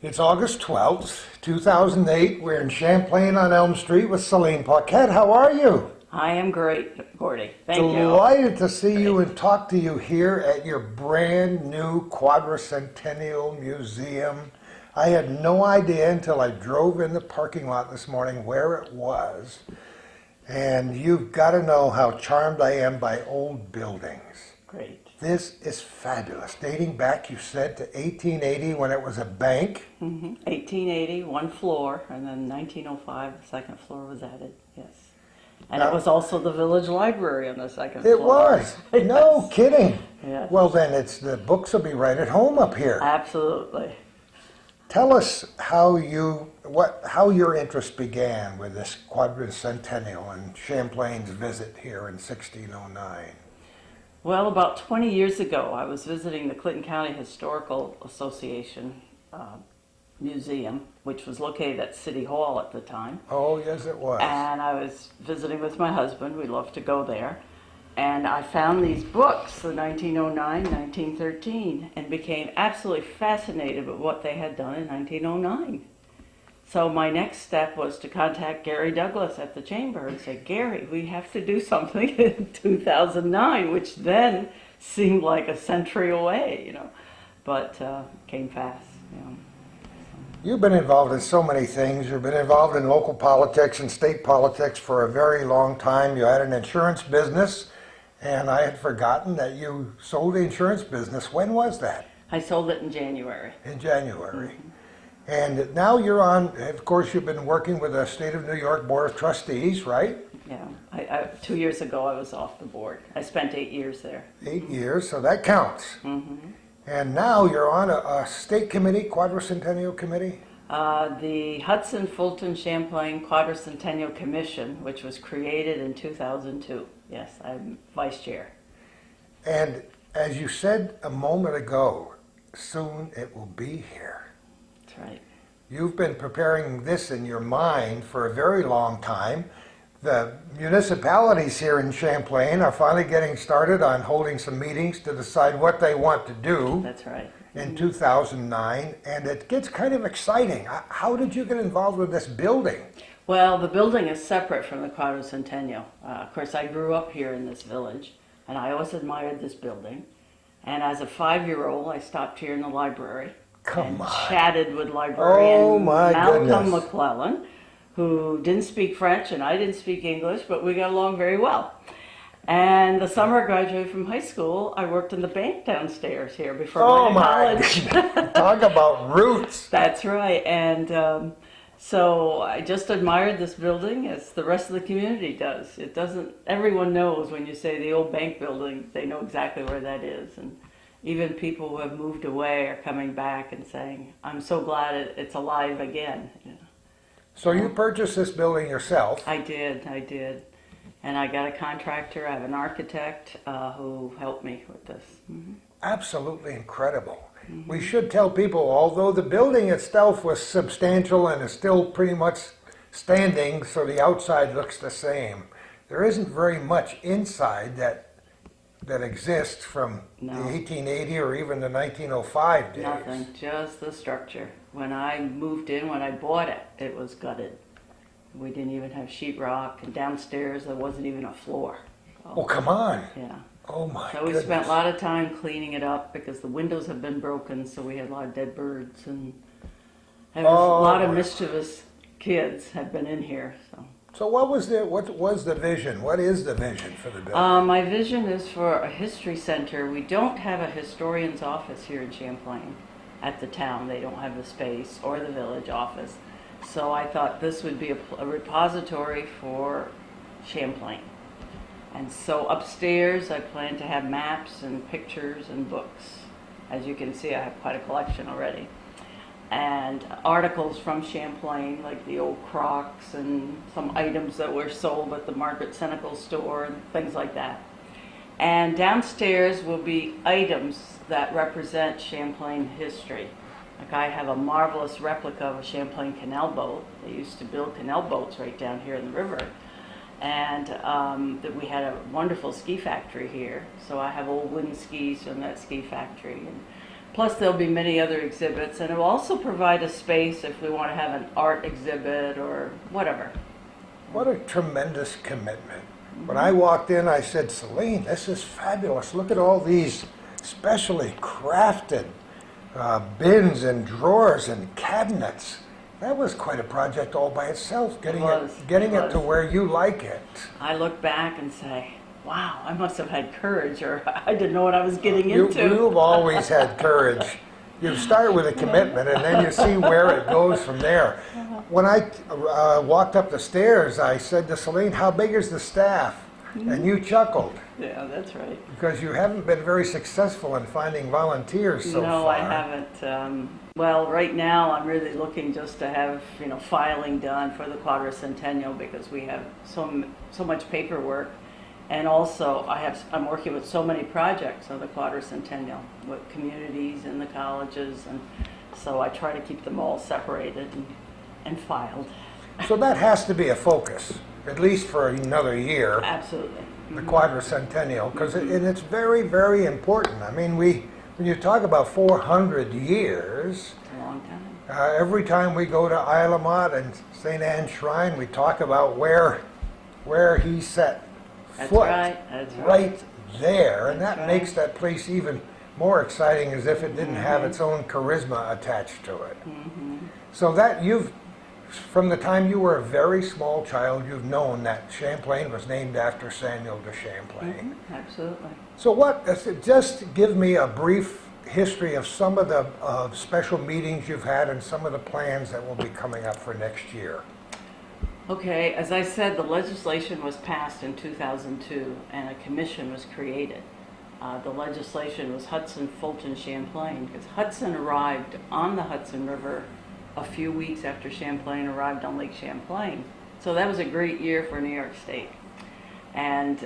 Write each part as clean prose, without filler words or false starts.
It's August 12th, 2008. We're in Champlain on Elm Street with Celine Paquette. How are you? I am great, Gordy. Thank you. Delighted to see you and talk to you here at your brand new Quadricentennial Museum. I had no idea until I drove in the parking lot this morning where it was. And you've got to know how charmed I am by old buildings. Great. This is fabulous. Dating back, you said, to 1880 when it was a bank. 1880, one floor, and then 1905, the second floor was added, yes. And Now- it was also the village library on the second floor. It was. No kidding. Yes. Well, then the books will be right at home up here. Absolutely. Tell us how your interest began with this quadricentennial and Champlain's visit here in 1609. Well, about 20 years ago, I was visiting the Clinton County Historical Association Museum, which was located at City Hall at the time. Oh, yes, it was. And I was visiting with my husband. We loved to go there. And I found these books, the 1909, 1913, and became absolutely fascinated with what they had done in 1909. So my next step was to contact Gary Douglas at the Chamber and say, Gary, we have to do something in 2009, which then seemed like a century away, but came fast. You've been involved in so many things. You've been involved in local politics and state politics for a very long time. You had an insurance business, and I had forgotten that you sold the insurance business. When was that? I sold it in January. In January. And now you're on, of course, you've been working with the State of New York Board of Trustees, right? Yeah. 2 years ago, I was off the board. I spent 8 years there. 8 years, so that counts. And now you're on a state committee, Quadricentennial Committee? The Hudson Fulton Champlain Quadricentennial Commission, which was created in 2002. Yes, I'm vice chair. And as you said a moment ago, soon it will be here. That's right. You've been preparing this in your mind for a very long time. The municipalities here in Champlain are finally getting started on holding some meetings to decide what they want to do. That's right. In 2009, and it gets kind of exciting. How did you get involved with this building? Well, the building is separate from the Quadricentennial. Of course, I grew up here in this village, and I always admired this building. And as a 5-year-old, I stopped here in the library and chatted with librarian Malcolm McClellan, who didn't speak French and I didn't speak English, but we got along very well. And the summer I graduated from high school, I worked in the bank downstairs here before I went to college. Talk about roots. That's right. And so I just admired this building as the rest of the community does. It doesn't, everyone knows when you say the old bank building, they know exactly where that is. And even people who have moved away are coming back and saying, I'm so glad it's alive again. So you purchased this building yourself? I did. And I got a contractor, I have an architect who helped me with this. Absolutely incredible. We should tell people, although the building itself was substantial and is still pretty much standing, so the outside looks the same, there isn't very much inside that exists from the 1880 or even the 1905 days. Nothing, just the structure. When I moved in, when I bought it, it was gutted. We didn't even have sheetrock, and downstairs there wasn't even a floor. Oh, come on. Yeah. Oh my So we goodness. spent a lot of time cleaning it up because the windows have been broken, so we had a lot of dead birds, and there was a lot of mischievous kids had been in here. So what was the vision? What is the vision for the building? My vision is for a history center. We don't have a historian's office here in Champlain at the town. They don't have the space or the village office. So I thought this would be a repository for Champlain. And so upstairs I plan to have maps and pictures and books. As you can see, I have quite a collection already. And articles from Champlain, like the old Crocs and some items that were sold at the Margaret Senecal store and things like that. And downstairs will be items that represent Champlain history. Like I have a marvelous replica of a Champlain canal boat. They used to build canal boats right down here in the river. And that we had a wonderful ski factory here. So I have old wooden skis from that ski factory. And Plus, there'll be many other exhibits, and it will also provide a space if we want to have an art exhibit or whatever. What a tremendous commitment. When I walked in, I said, Celine, this is fabulous. Look at all these specially crafted bins and drawers and cabinets. That was quite a project all by itself, getting it to where you like it. I look back and say, wow, I must have had courage, or I didn't know what I was getting into. You've always had courage. You start with a commitment, and then you see where it goes from there. When I walked up the stairs, I said to Celine, how big is the staff? And you chuckled. Yeah, that's right. Because you haven't been very successful in finding volunteers so far. No, I haven't. Well, right now I'm really looking just to have, filing done for the quadricentennial because we have so much paperwork. And also I'm working with so many projects on the quadricentennial with communities and the colleges, and so I try to keep them all separated and filed. So that has to be a focus, at least for another year. Absolutely. The quadricentennial, because it's very, very important. I mean, when you talk about 400 years, It's a long time. Every time we go to Isle of Mott and St. Anne's Shrine, we talk about where he set foot. That's right there, and That's that right. makes that place even more exciting, as if it didn't have its own charisma attached to it. So that from the time you were a very small child, you've known that Champlain was named after Samuel de Champlain. Absolutely. So just give me a brief history of some of the special meetings you've had and some of the plans that will be coming up for next year. Okay, as I said, the legislation was passed in 2002 and a commission was created. The legislation was Hudson, Fulton, Champlain, because Hudson arrived on the Hudson River a few weeks after Champlain arrived on Lake Champlain. So that was a great year for New York State. And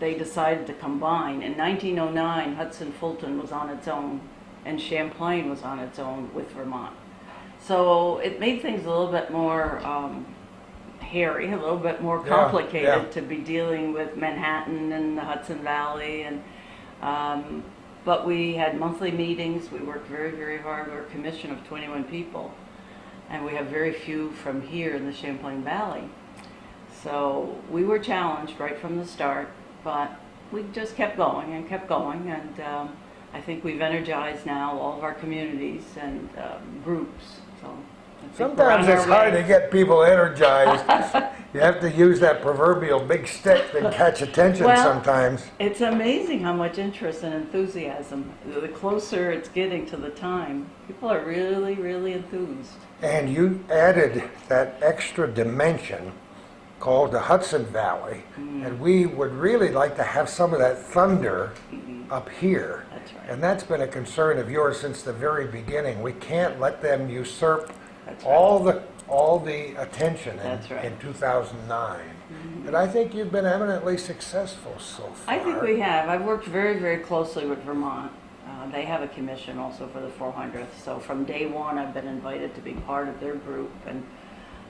they decided to combine. In 1909, Hudson Fulton was on its own and Champlain was on its own with Vermont. So it made things a little bit more hairy, a little bit more complicated to be dealing with Manhattan and the Hudson Valley. But we had monthly meetings. We worked very, very hard. We're a commission of 21 people. And we have very few from here in the Champlain Valley. So we were challenged right from the start, but we just kept going, and I think we've energized now all of our communities and groups. So I think we're on Sometimes it's our hard way. to get people energized. You have to use that proverbial big stick to catch attention sometimes. It's amazing how much interest and enthusiasm. The closer it's getting to the time, people are really, really enthused. And you added that extra dimension called the Hudson Valley, and we would really like to have some of that thunder up here. That's right. And that's been a concern of yours since the very beginning. We can't let them usurp That's right. all the attention That's right. in 2009. And I think you've been eminently successful so far. I think we have. I've worked very, very closely with Vermont. They have a commission also for the 400th. So from day one, I've been invited to be part of their group, and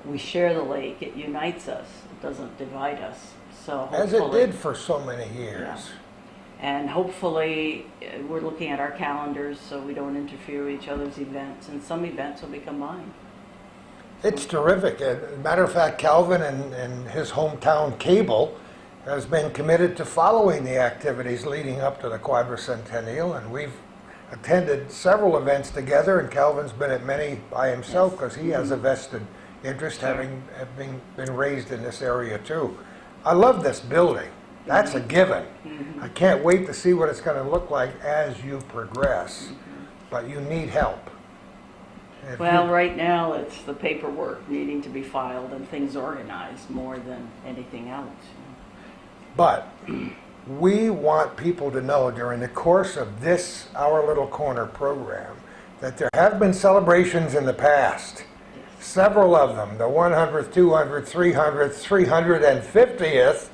we share the lake. It unites us. It doesn't divide us. So As it hopefully- did for so many years. Yeah. And hopefully, we're looking at our calendars so we don't interfere with each other's events, and some events will be combined. It's terrific. As a matter of fact, Calvin and his hometown cable has been committed to following the activities leading up to the quadricentennial, and we've attended several events together, and Calvin's been at many by himself because he has a vested interest, having been raised in this area too. I love this building. That's a given. I can't wait to see what it's going to look like as you progress, but you need help. If Well, you- right now, it's the paperwork needing to be filed and things organized more than anything else. But we want people to know during the course of this Our Little Corner program that there have been celebrations in the past. Several of them, the 100th, 200th, 300th, 350th,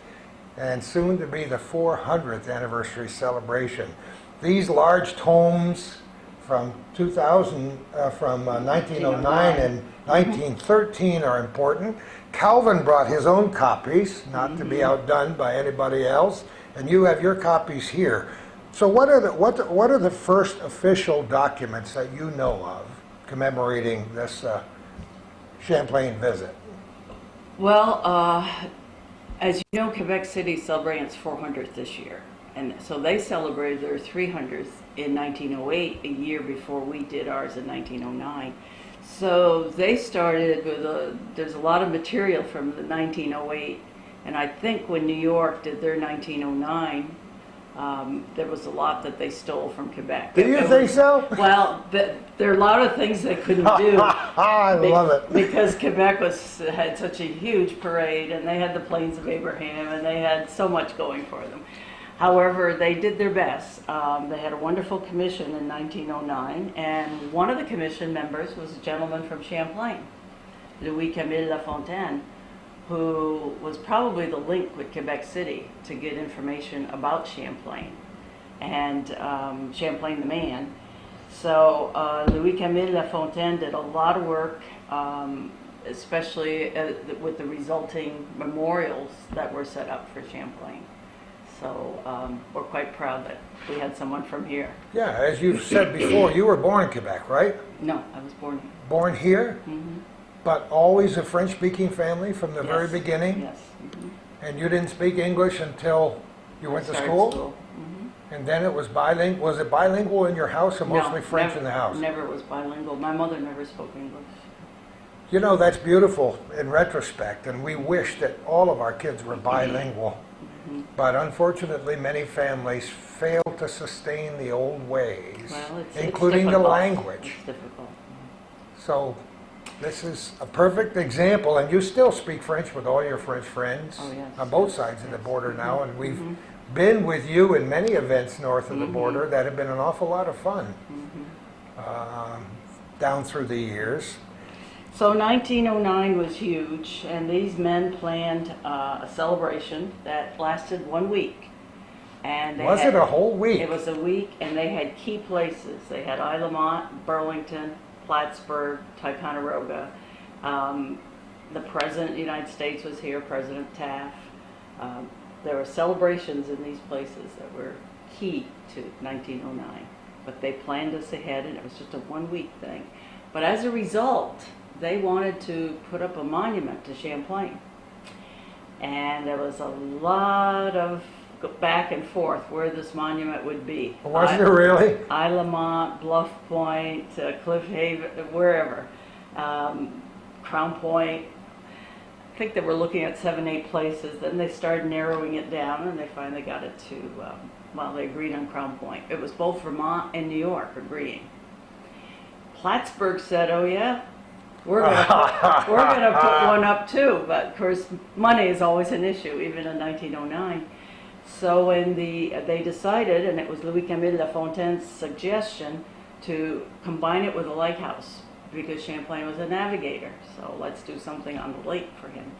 and soon to be the 400th anniversary celebration. These large tomes from 1909 and 1913 are important. Calvin brought his own copies, not to be outdone by anybody else, and you have your copies here. So what are the first official documents that you know of commemorating this Champlain visit? Well, as you know, Quebec City is celebrating its 400th this year. And so they celebrated their 300th in 1908, a year before we did ours in 1909. So they started with there's a lot of material from the 1908. And I think when New York did their 1909, there was a lot that they stole from Quebec. Do you think so? Well, there are a lot of things they couldn't do. I love it. Because Quebec had such a huge parade, and they had the Plains of Abraham, and they had so much going for them. However, they did their best. They had a wonderful commission in 1909, and one of the commission members was a gentleman from Champlain, Louis-Camille Lafontaine, who was probably the link with Quebec City to get information about Champlain and Champlain the man. So Louis-Camille Lafontaine did a lot of work, especially with the resulting memorials that were set up for Champlain. So we're quite proud that we had someone from here. Yeah, as you've said before, you were born in Quebec, right? No, I was born here. Born here, Mm-hmm. but always a French-speaking family from the very Yes. beginning? Yes. Mm-hmm. And you didn't speak English until you went to Started school? Mm-hmm. And then it was bilingual. Was it bilingual in your house or mostly French never, in the house? Never was bilingual. My mother never spoke English. You know, that's beautiful in retrospect, and we wish that all of our kids were bilingual. Mm-hmm. But unfortunately, many families fail to sustain the old ways, Well, it's including the difficult. language. It's difficult. So this is a perfect example, and you still speak French with all your French friends Oh, yes. on both sides of the border now, and we've Mhm. been with you in many events north of the Mhm. border that have been an awful lot of fun Mhm. down through the years. So 1909 was huge, and these men planned a celebration that lasted 1 week. And they Was had, it a whole week? It was a week, and they had key places. They had Isle Lamont, Burlington, Plattsburgh, Ticonderoga. The President of the United States was here, President Taft. There were celebrations in these places that were key to 1909. But they planned us ahead, and it was just a 1 week thing. But as a result, they wanted to put up a monument to Champlain. And there was a lot of back and forth where this monument would be. Was it really? Isle Lamont, Bluff Point, Cliff Haven, wherever. Crown Point. I think they were looking at 7, 8 places. Then they started narrowing it down, and they finally got it to, they agreed on Crown Point. It was both Vermont and New York agreeing. Plattsburgh said, oh yeah, we're gonna put one up too. But of course, money is always an issue, even in 1909. So when they decided, and it was Louis-Camille Lafontaine's suggestion, to combine it with a lighthouse, because Champlain was a navigator. So let's do something on the lake for him.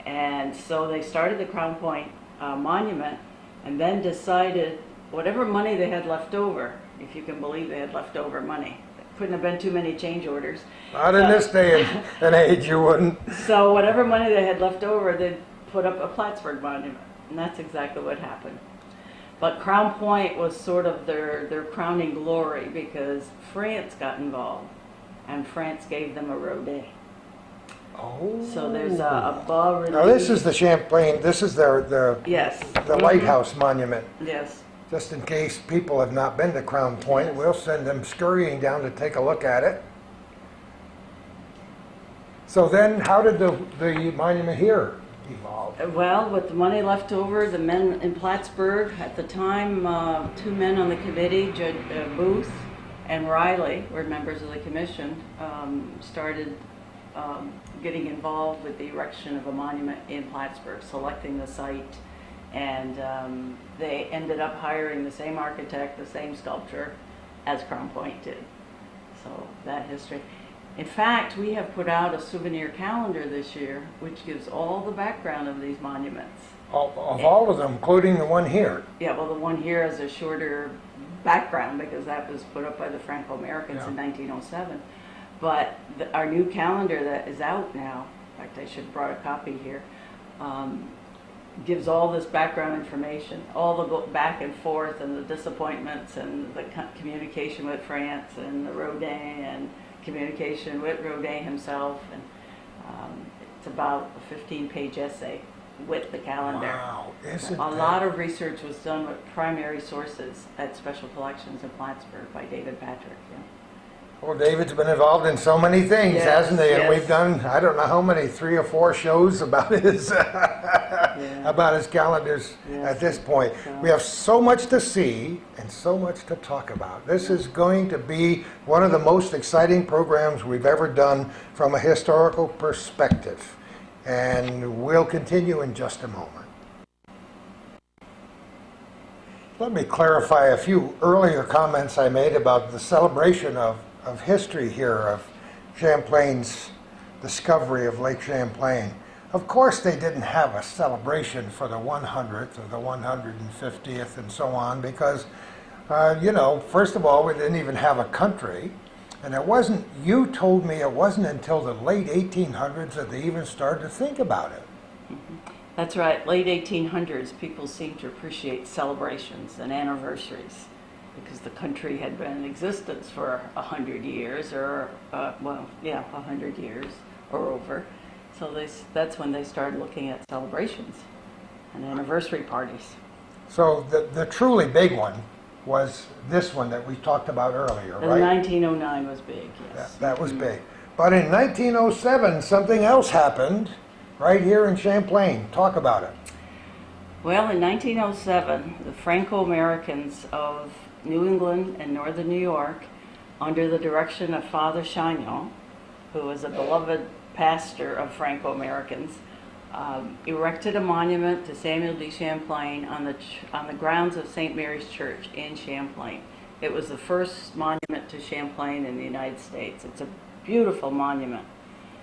And so they started the Crown Point monument, and then decided whatever money they had left over, if you can believe they had leftover money. Couldn't have been too many change orders. Not in this day and age, you wouldn't. So whatever money they had left over, they'd put up a Plattsburgh monument. And that's exactly what happened. But Crown Point was sort of their crowning glory, because France got involved, and France gave them a rodet. Oh. So there's a bas-relief. Now this is the Champlain, this is the Yes. lighthouse monument. Yes. Just in case people have not been to Crown Point, we'll send them scurrying down to take a look at it. So then, how did the monument here evolve? Well, with the money left over, the men in Plattsburgh, at the time, 2 men on the committee, Judge Booth and Riley, were members of the commission, started getting involved with the erection of a monument in Plattsburgh, selecting the site, and they ended up hiring the same architect, the same sculptor as Crown Point did. So that history. In fact, we have put out a souvenir calendar this year, which gives all the background of these monuments. Of all of them, including the one here. Yeah, well, the one here has a shorter background because that was put up by the Franco-Americans in 1907. But our new calendar that is out now, in fact, I should have brought a copy here, gives all this background information, all the back and forth and the disappointments and the communication with France and the Rodin and communication with Rodin himself. And it's about a 15-page essay with the calendar. Wow, isn't A lot of research was done with primary sources at Special Collections in Plattsburgh by David Patrick. Yeah. Well, David's been involved in so many things, Yes, hasn't he? And yes. we've done, I don't know how many, 3 or 4 shows about his about his calendars Yes. at this point. So- We have so much to see and so much to talk about. This is going to be one of the most exciting programs we've ever done from a historical perspective. And we'll continue in just a moment. Let me clarify a few earlier comments I made about the celebration of history here, of Champlain's discovery of Lake Champlain. Of course, they didn't have a celebration for the 100th or the 150th and so on because, first of all, we didn't even have a country. And it wasn't, you told me it wasn't until the late 1800s that they even started to think about it. That's right. Late 1800s, people seemed to appreciate celebrations and anniversaries because the country had been in existence for 100 years or, 100 years or over. So that's when they started looking at celebrations and anniversary parties. So the truly big one was this one that we talked about earlier, And right? 1909 was big, yes. That was big. But in 1907, something else happened right here in Champlain. Talk about it. Well, in 1907, the Franco-Americans of New England and northern New York, under the direction of Father Chagnon, who was a beloved pastor of Franco-Americans, erected a monument to Samuel de Champlain on the grounds of St. Mary's Church in Champlain. It was the first monument to Champlain in the United States. It's a beautiful monument.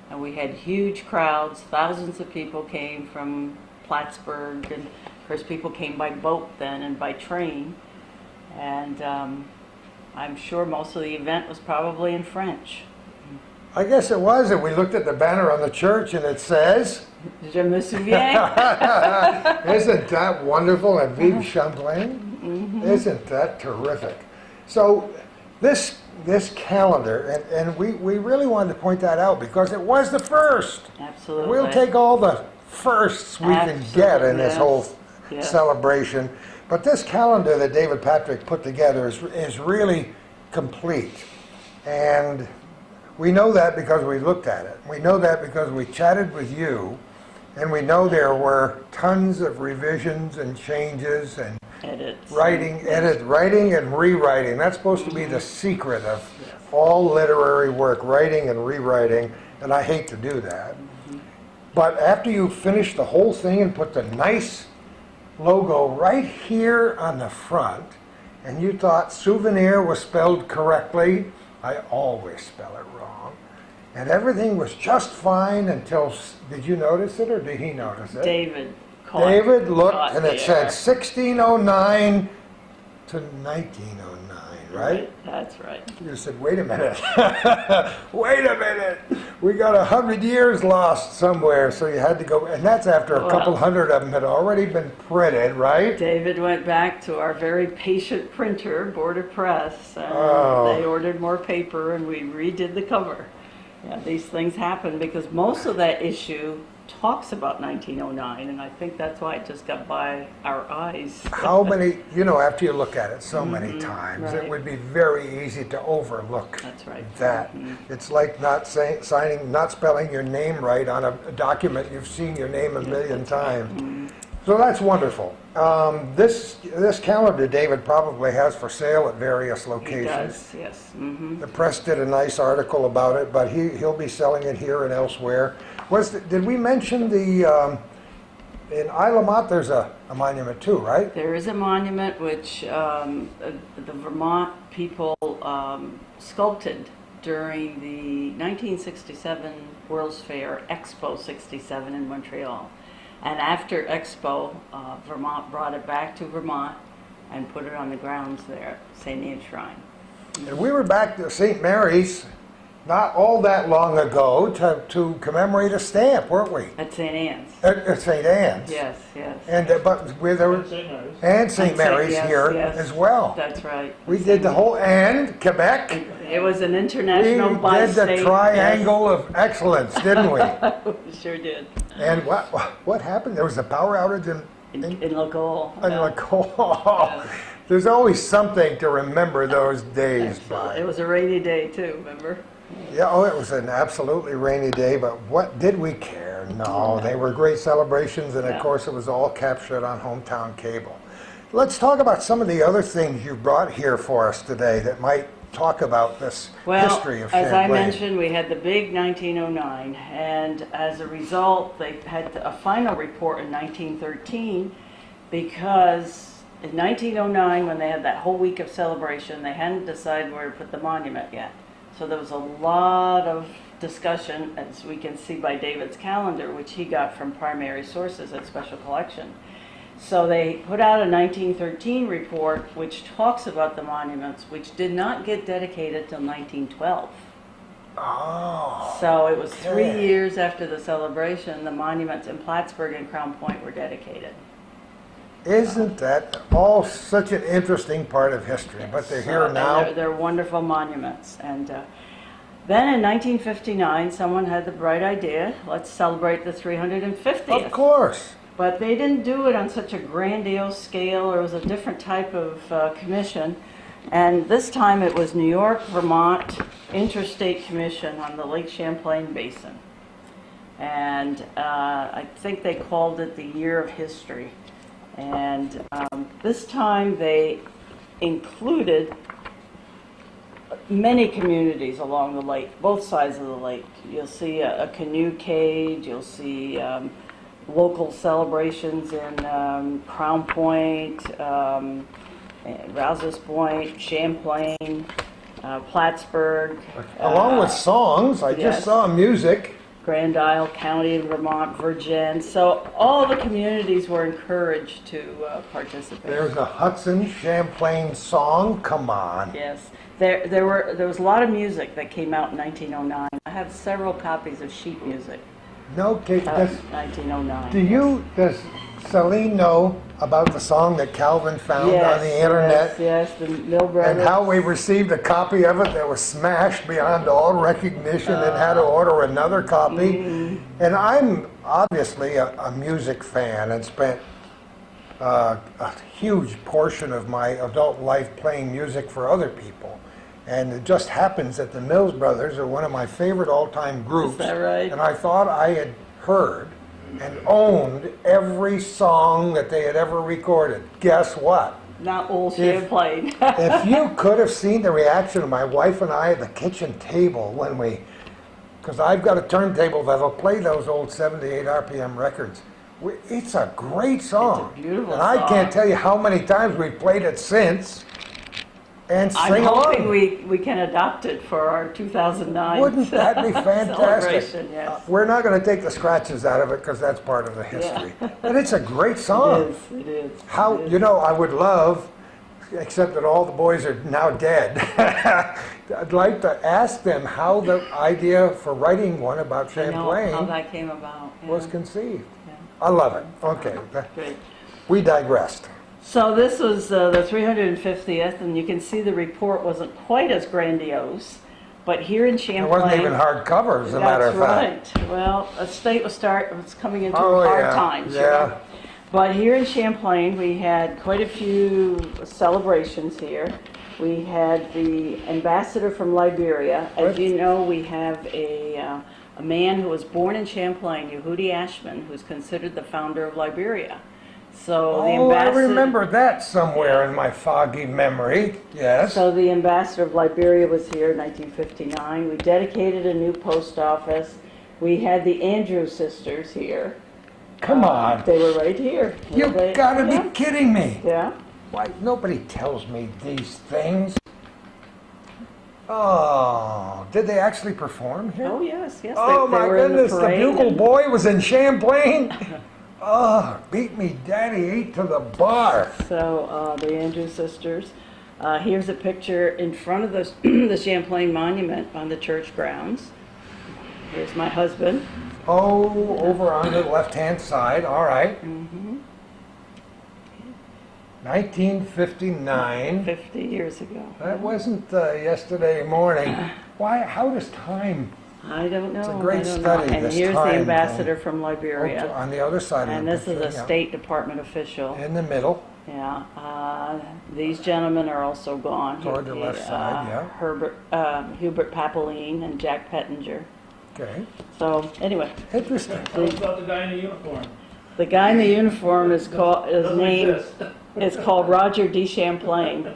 And we had huge crowds. Thousands of people came from Plattsburgh, and of course people came by boat then and by train. And I'm sure most of the event was probably in French. I guess it was, and we looked at the banner on the church and it says, Je me souviens. isn't that wonderful? And Vive Champlain? Isn't that terrific? So this calendar, and we really wanted to point that out because it was the first. Absolutely. We'll take all the firsts we can get in this Yes. whole Yes. celebration. But this calendar that David Patrick put together is really complete. And we know that because we looked at it. We know that because we chatted with you. And we know there were tons of revisions and changes and Edits. writing and rewriting. That's supposed to be the secret of all literary work, writing and rewriting. And I hate to do that. But after you finish the whole thing and put the nice logo right here on the front, and you thought souvenir was spelled correctly, I always spell it wrong. And everything was just fine until, did you notice it or did he notice it? David David looked and it the said error. 1609 to 1909, right? That's right. You said, wait a minute. Wait a minute. We got 100 years lost somewhere, so you had to go, and that's after a couple hundred of them had already been printed, right? David went back to our very patient printer, Board of Press, and they ordered more paper and we redid the cover. Yeah, these things happen because most of that issue talks about 1909, and I think that's why it just got by our eyes. How many, after you look at it so many times, right. it would be very easy to overlook That's right. that. It's like not spelling your name right on a document you've seen your name a million times. So that's wonderful. This calendar David probably has for sale at various He locations. does, yes. The press did a nice article about it, but he'll be selling it here and elsewhere. Did we mention in Isle La Motte there's a monument too, right? There is a monument which the Vermont people sculpted during the 1967 World's Fair, Expo 67 in Montreal. And after Expo, Vermont brought it back to Vermont and put it on the grounds there at St. Anne's Shrine. And we were back to St. Mary's not all that long ago to commemorate a stamp, weren't we? At St. Anne's. At St. Anne's. Yes, yes. And but with there St. Mary's. and St. And Mary's yes, here yes. as well. That's right. We did the whole and Quebec. It was an We international did bi-state. the triangle of excellence, didn't we? Yes. We sure did. And what happened? There was a power outage in In Lacole. Lacole. There's always something to remember those days by. It was a rainy day too, remember? Yeah, oh, it was an absolutely rainy day, but what did we care? No, they were great celebrations, and of Yeah. course it was all captured on hometown cable. Let's talk about some of the other things you brought here for us today that might talk about this history of as Champlain. I mentioned, we had the big 1909, and as a result, they had a final report in 1913 because in 1909, when they had that whole week of celebration, they hadn't decided where to put the monument yet. So there was a lot of discussion, as we can see by David's calendar, which he got from primary sources at Special Collection. So they put out a 1913 report which talks about the monuments, which did not get dedicated till 1912. Oh, So it was 3 okay. years after the celebration, the monuments in Plattsburgh and Crown Point were dedicated. Isn't that all such an interesting part of history? But they're here And now. They're wonderful monuments. And then in 1959, someone had the bright idea, let's celebrate the 350th. Of course. But they didn't do it on such a grandiose scale. It was a different type of commission. And this time it was New York, Vermont Interstate Commission on the Lake Champlain Basin. And I think they called it the Year of History. And this time they included many communities along the lake, both sides of the lake. You'll see a canoe cage, you'll see local celebrations in Crown Point, Rouse's Point, Champlain, Plattsburgh. Along with songs, I just yes. saw music. Grand Isle County in Vermont, Virgin. So all the communities were encouraged to participate. There's a Hudson Champlain song. Come on. Yes, there was a lot of music that came out in 1909. I have several copies of sheet music No kidding. of 1909. Does Celine know about the song that Calvin found on the internet? Yes, the Mill Brothers. And how we received a copy of it that was smashed beyond all recognition and had to order another copy. Mm-hmm. And I'm obviously a music fan and spent a huge portion of my adult life playing music for other people. And it just happens that the Mills Brothers are one of my favorite all-time groups. Is that right? And I thought I had heard and owned every song that they had ever recorded. Guess what? Not old Champlain. If you could have seen the reaction of my wife and I at the kitchen table when because I've got a turntable that'll play those old 78 RPM records. It's a great song. It's a beautiful and I can't song. tell you how many times we've played it since and I'm sing hoping along. we can adopt it for our 2009 Wouldn't that be fantastic? celebration, yes. We're not going to take the scratches out of it because that's part of the history. But it's a great song. It is. How, it is. you know, I would love, except that all the boys are now dead, I'd like to ask them how the idea for writing one about I know how Champlain that came about. Yeah. was conceived. Yeah. I love it. Okay, Great. we digressed. So this was the 350th, and you can see the report wasn't quite as grandiose, but here in Champlain, It wasn't even hardcover, as a matter of fact. That's right. Well, a state was coming into Oh, hard yeah, times. you yeah. know. But here in Champlain, we had quite a few celebrations here. We had the ambassador from Liberia. As What? you know, we have a man who was born in Champlain, Yehudi Ashman, who's considered the founder of Liberia. So the Oh, I ambassador. remember that somewhere in my foggy memory. Yes. So the ambassador of Liberia was here in 1959. We dedicated a new post office. We had the Andrews sisters here. Come on. They were right here. You've They- got to yeah. be kidding me. Yeah. Why, nobody tells me these things. Oh, did they actually perform here? Oh yes, yes. Oh they my were in goodness, the parade Bugle and- Boy was in Champlain? Oh, beat me daddy 8 to the bar. So the Andrews sisters. Here's a picture in front of the, the Champlain Monument on the church grounds. Here's my husband. Oh, over on the left-hand side, all right. 1959. 50 years ago. That wasn't yesterday morning. Why? How does time? I don't know. It's a great I don't study, know. And this here's the time ambassador thing. from Liberia. On the other side And of the this is picture, a yeah. State Department official. In the middle. Yeah. These gentlemen are also gone. Toward the left side, yeah. Hubert Papeline and Jack Pettinger. Okay. So anyway, Interesting. Tell us about the guy in the uniform. the guy in the uniform is called. His Doesn't name exist. is called Roger de Champlain.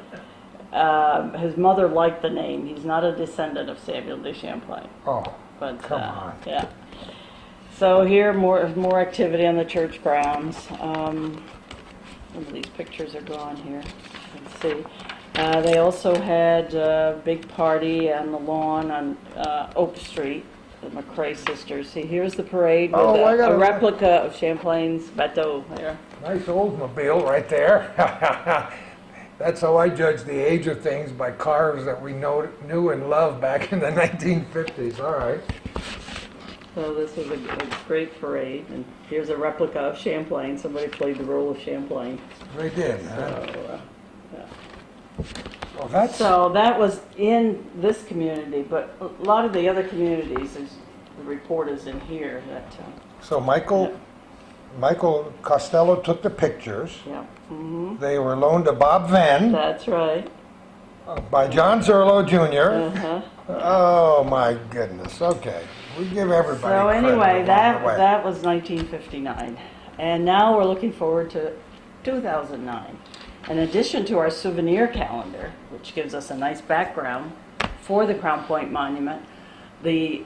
His mother liked the name. He's not a descendant of Samuel de Champlain. Oh, But come on. yeah. So here more activity on the church grounds. Some of these pictures are gone here. Let's see. They also had a big party on the lawn on Oak Street, the McCrae sisters. See, here's the parade with Oh, I got a it. replica of Champlain's bateau there. Nice Oldsmobile right there. That's how I judge the age of things, by cars that we knew and loved back in the 1950s. All right. So this was a great parade, and here's a replica of Champlain. Somebody played the role of Champlain. They did, huh? So, Well, that's... So that was in this community, but a lot of the other communities, there's the report is in here that, So Michael Costello took the pictures. yeah, They were loaned to Bob Venn that's right. by John Zerlo Jr. Uh-huh. Oh my goodness. Okay, we give everybody. So credit anyway, along the way. that was 1959, and now we're looking forward to 2009. In addition to our souvenir calendar, which gives us a nice background for the Crown Point Monument, the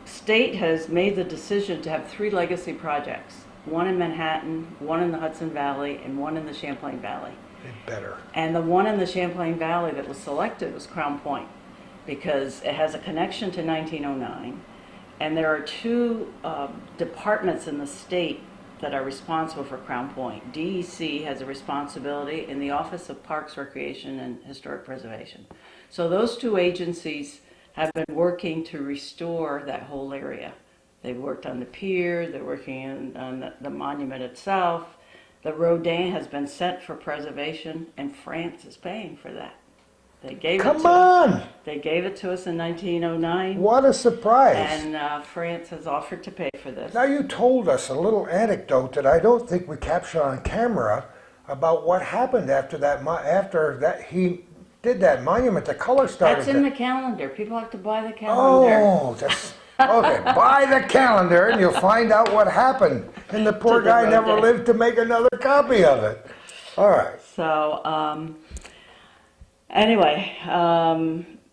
state has made the decision to have 3 legacy projects, one in Manhattan, one in the Hudson Valley, and one in the Champlain Valley. It better. And the one in the Champlain Valley that was selected was Crown Point, because it has a connection to 1909, and there are 2 departments in the state that are responsible for Crown Point. DEC has a responsibility in the Office of Parks, Recreation, and Historic Preservation. So those 2 agencies have been working to restore that whole area. They've worked on the pier, they're working on the monument itself. The Rodin has been sent for preservation, and France is paying for that. They gave it Come to us. on! They gave it to us in 1909, What a surprise! and France has offered to pay for this. Now you told us a little anecdote that I don't think we captured on camera about what happened after that he did that monument. The color started. That's in to- the calendar. People have to buy the calendar. Oh, that's okay. Buy the calendar and you'll find out what happened. And the poor To the guy never Rodin. lived to make another copy of it. All right. So, anyway,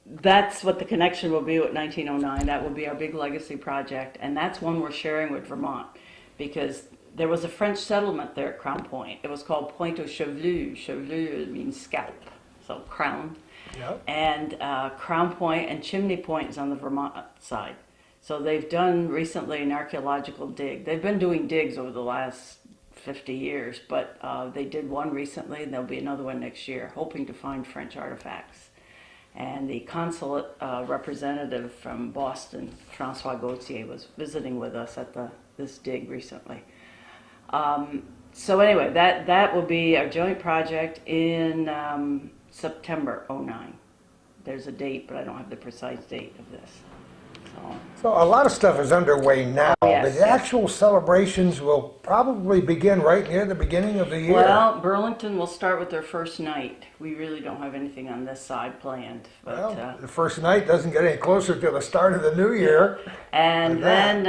that's what the connection will be with 1909. That will be our big legacy project, and that's one we're sharing with Vermont, because there was a French settlement there at Crown Point. It was called Pointe aux Chevelu. Chevelu means scalp, so crown. Yep. And Crown Point and Chimney Point is on the Vermont side. So they've done recently an archaeological dig. They've been doing digs over the last 50 years, but they did one recently, and there'll be another one next year, hoping to find French artifacts. And the consulate representative from Boston, Francois Gauthier, was visiting with us at this dig recently. So anyway, that will be our joint project in September '09. There's a date, but I don't have the precise date of this. So a lot of stuff is underway now. Yes, The yes. actual celebrations will probably begin right near the beginning of the year. Well, Burlington will start with their first night. We really don't have anything on this side planned. But, Well, the first night doesn't get any closer to the start of the new year. and than then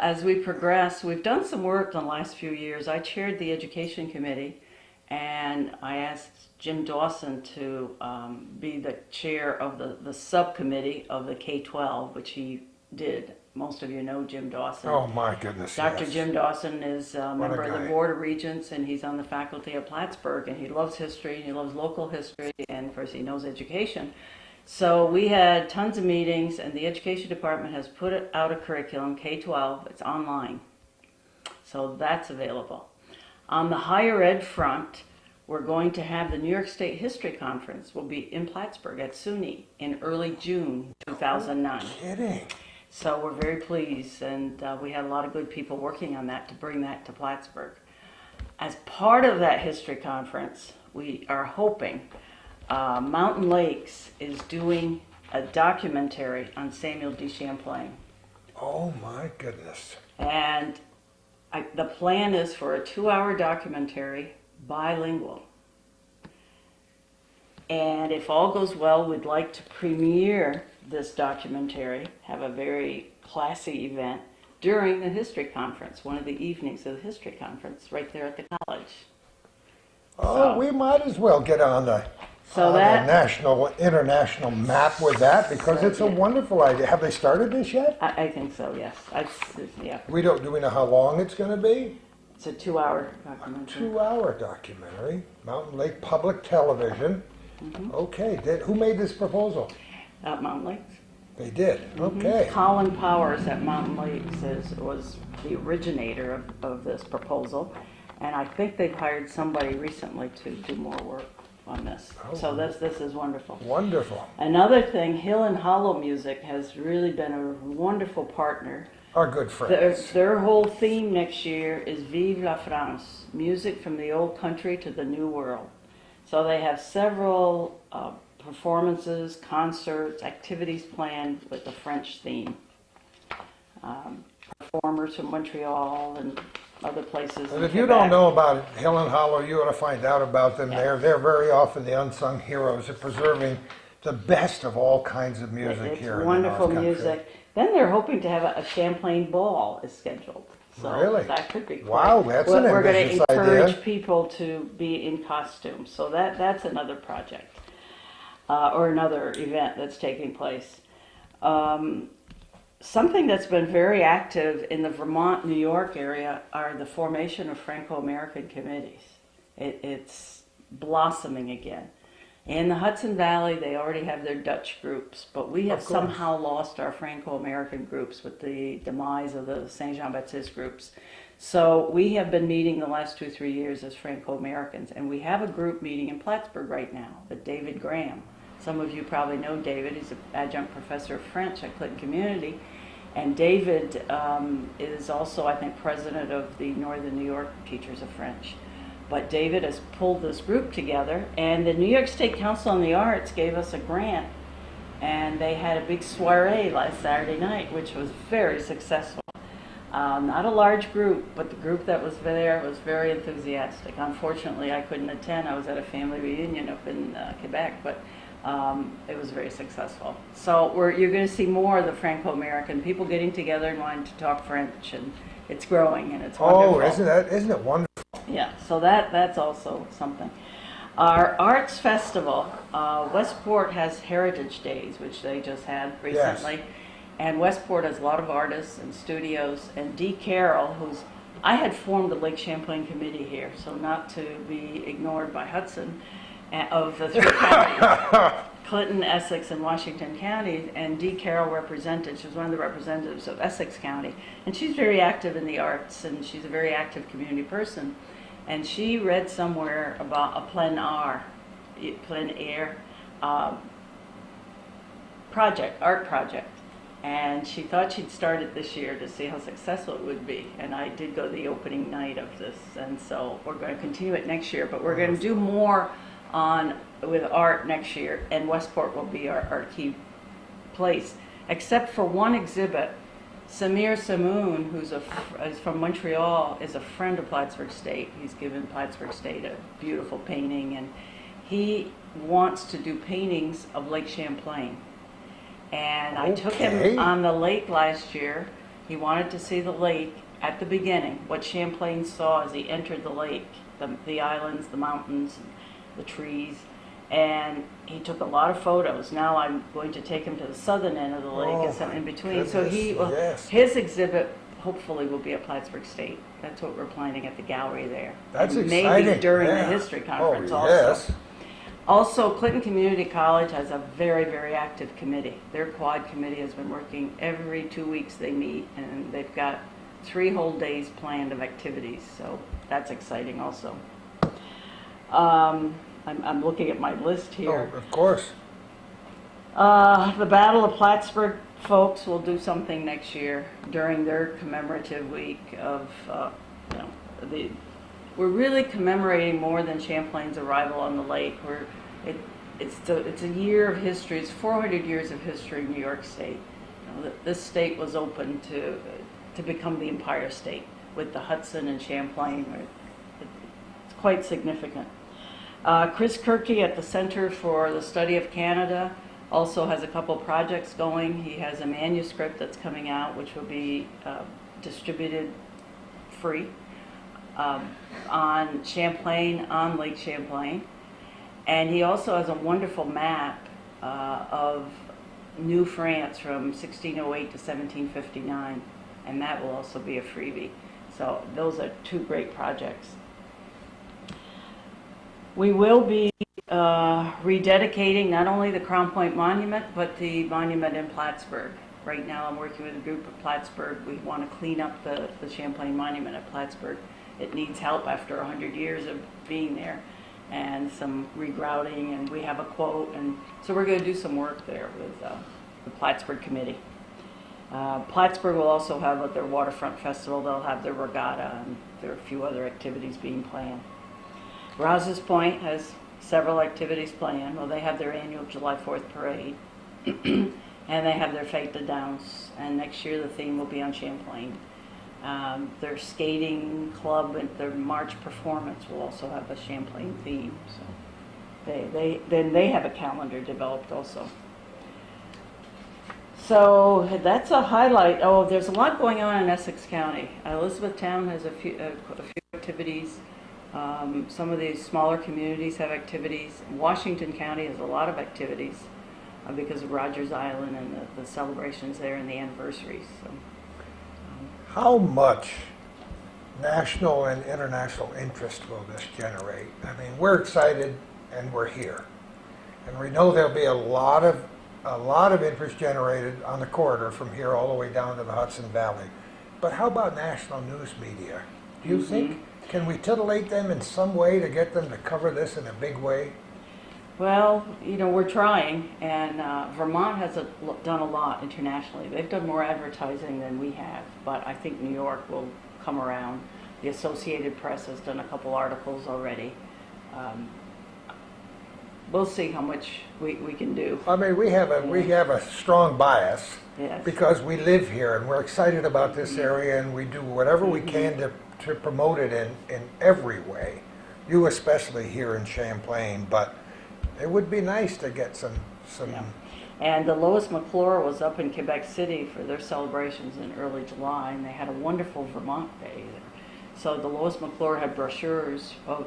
as we progress, we've done some work in the last few years. I chaired the education committee, and I asked Jim Dawson to be the chair of the subcommittee of the K-12, which he did. Most of you know Jim Dawson. Oh my goodness. Dr. yes. Jim Dawson is a member of guy. the Board of Regents, and he's on the faculty at Plattsburgh, and he loves history, and he loves local history, and of course he knows education. So we had tons of meetings, and the education department has put out a curriculum, K-12, it's online. So that's available. On the higher ed front, we're going to have the New York State History Conference will be in Plattsburgh at SUNY in early June 2009. Kidding. So we're very pleased, and we had a lot of good people working on that to bring that to Plattsburgh. As part of that history conference, we are hoping Mountain Lakes is doing a documentary on Samuel de Champlain. Oh my goodness. And the plan is for a 2-hour documentary, bilingual. And if all goes well, we'd like to premiere this documentary, have a very classy event during the history conference, one of the evenings of the history conference, right there at the college. Oh, we might as well get on the, So the that, national, international map with that because it's a wonderful idea. Have they started this yet? I think so, yes. Yeah, Do we know how long it's going to be? it's a 2-hour documentary. 2-hour documentary, Mountain Lake Public Television. Okay, who made this proposal? At Mountain Lakes. They did, okay. Colin Powers at Mountain Lakes was the originator of this proposal, and I think they've hired somebody recently to do more work on this. Oh. So this is wonderful. Wonderful. Another thing, Hill and Hollow Music has really been a wonderful partner. Our good friends. Their whole theme next year is Vive la France, music from the old country to the new world. So they have several performances, concerts, activities planned with the French theme. Performers from Montreal and other places. And if you don't know about Hill and Hollow, you ought to find out about them. They're very often the unsung heroes of preserving the best of all kinds of music here in the wonderful North Country. music. Then they're hoping to have a Champlain Ball is scheduled. So Really? that could be cool. Wow, that's an We're going ambitious to encourage idea. people to be in costume. So that's another project or another event that's taking place. Something that's been very active in the Vermont, New York area are the formation of Franco-American committees. It's blossoming again. In the Hudson Valley, they already have their Dutch groups, but we have Of course. somehow lost our Franco-American groups with the demise of the Saint Jean-Baptiste groups. So we have been meeting the last 2-3 years as Franco-Americans, and we have a group meeting in Plattsburgh right now with David Graham. Some of you probably know David. He's an adjunct professor of French at Clinton Community. And David is also, I think, president of the Northern New York Teachers of French. But David has pulled this group together, and the New York State Council on the Arts gave us a grant, and they had a big soiree last Saturday night, which was very successful. Not a large group, but the group that was there was very enthusiastic. Unfortunately, I couldn't attend. I was at a family reunion up in Quebec, but it was very successful. So you're going to see more of the Franco-American people getting together and wanting to talk French, and it's growing, and it's wonderful. Oh, isn't it wonderful? Yeah, so that's also something. Our arts festival, Westport has Heritage Days, which they just had recently. Yes. And Westport has a lot of artists and studios. And Dee Carroll, I had formed the Lake Champlain Committee here, so not to be ignored by Hudson, of the 3 counties, Clinton, Essex, and Washington counties, and Dee Carroll represented. She was one of the representatives of Essex County, and she's very active in the arts, and she's a very active community person. And she read somewhere about a plein air art project, and she thought she'd start it this year to see how successful it would be. And I did go to the opening night of this, and so we're going to continue it next year, but we're going to do more with art next year, and Westport will be our key place, except for one exhibit. Samir Samoun, is from Montreal, is a friend of Plattsburgh State. He's given Plattsburgh State a beautiful painting, and he wants to do paintings of Lake Champlain. And I took him on the lake last year. He wanted to see the lake at the beginning, what Champlain saw as he entered the lake, the islands, the mountains, the trees, and he took a lot of photos. Now I'm going to take him to the southern end of the lake and some in between. So his exhibit hopefully will be at Plattsburgh State. That's what we're planning at the gallery there. That's and exciting. Maybe during the history conference Yes. Also, Clinton Community College has a very, very active committee. Their quad committee has been working every 2 weeks. They meet, and they've got 3 whole days planned of activities. So that's exciting also. I'm looking at my list here. Oh, of course. The Battle of Plattsburgh folks will do something next year during their commemorative week of, you know, we're really commemorating more than Champlain's arrival on the lake. It's a year of history. It's 400 years of history in New York State. You know, this state was open to become the Empire State with the Hudson and Champlain. It's quite significant. Chris Kirky at the Center for the Study of Canada also has a couple projects going. He has a manuscript that's coming out, which will be distributed free on Champlain, on Lake Champlain. And he also has a wonderful map of New France from 1608 to 1759, and that will also be a freebie. So those are two great projects. We will be rededicating not only the Crown Point Monument, but the monument in Plattsburgh. Right now I'm working with a group at Plattsburgh. We want to clean up the Champlain Monument at Plattsburgh. It needs help after 100 years of being there, and some regrouting, and we have a quote, and so we're going to do some work there with the Plattsburgh Committee. Plattsburgh will also have their waterfront festival. They'll have their regatta, and there are a few other activities being planned. Rouse's Point has several activities planned. Well, they have their annual July 4th parade, and they have their Fête de Danse, and next year the theme will be on Champlain. Their skating club and their March performance will also have a Champlain theme. So they have a calendar developed also. So that's a highlight. Oh, there's a lot going on in Essex County. Elizabethtown has a few activities. Some of these smaller communities have activities. Washington County has a lot of activities because of Rogers Island and the celebrations there and the anniversaries. So. How much national and international interest will this generate? I mean, we're excited and we're here. And we know there'll be a lot of interest generated on the corridor from here all the way down to the Hudson Valley. But how about national news media? Do you think, can we titillate them in some way to get them to cover this in a big way? Well, you know, we're trying, and Vermont has done a lot internationally. They've done more advertising than we have, but I think New York will come around. The Associated Press has done a couple articles already. We'll see how much we can do. I mean, we have a strong bias, Yes. because we live here and we're excited about this area, and we do whatever we can to promote it in every way. You especially here in Champlain, but it would be nice to get some. Yeah. And the Lois McClure was up in Quebec City for their celebrations in early July, and they had a wonderful Vermont Day. So the Lois McClure had brochures of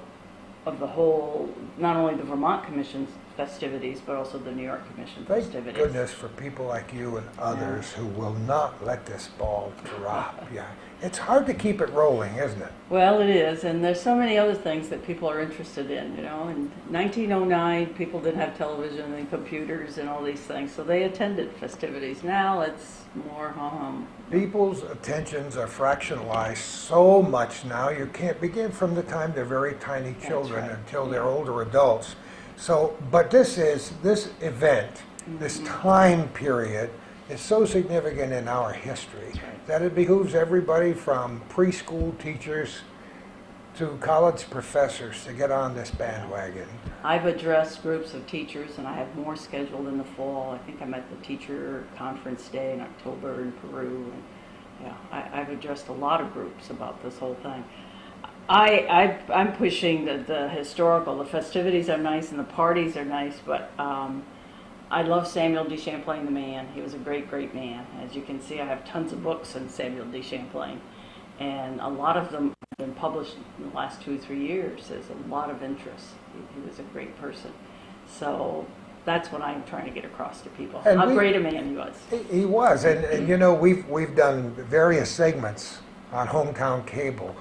the whole, not only the Vermont Commission's festivities, but also the New York Commission Thank festivities. goodness for people like you and others who will not let this ball drop. Yeah, it's hard to keep it rolling, isn't it? Well, it is, and there's so many other things that people are interested in, you know. In 1909, people didn't have television and computers and all these things, so they attended festivities. Now it's more hum. People's attentions are fractionalized so much now, you can't begin from the time they're very tiny children right. until they're older adults. So, but this event, this time period, is so significant in our history that it behooves everybody from preschool teachers to college professors to get on this bandwagon. I've addressed groups of teachers, and I have more scheduled in the fall. I think I'm at the teacher conference day in October in Peru. And yeah, I've addressed a lot of groups about this whole thing. I'm pushing the historical. The festivities are nice and the parties are nice, but I love Samuel de Champlain, the man. He was a great, great man. As you can see, I have tons of books on Samuel de Champlain, and a lot of them have been published in the last 2 or 3 years. There's a lot of interest. He was a great person. So that's what I'm trying to get across to people. How great a man he was. He was, and you know, we've done various segments on Hometown Cable,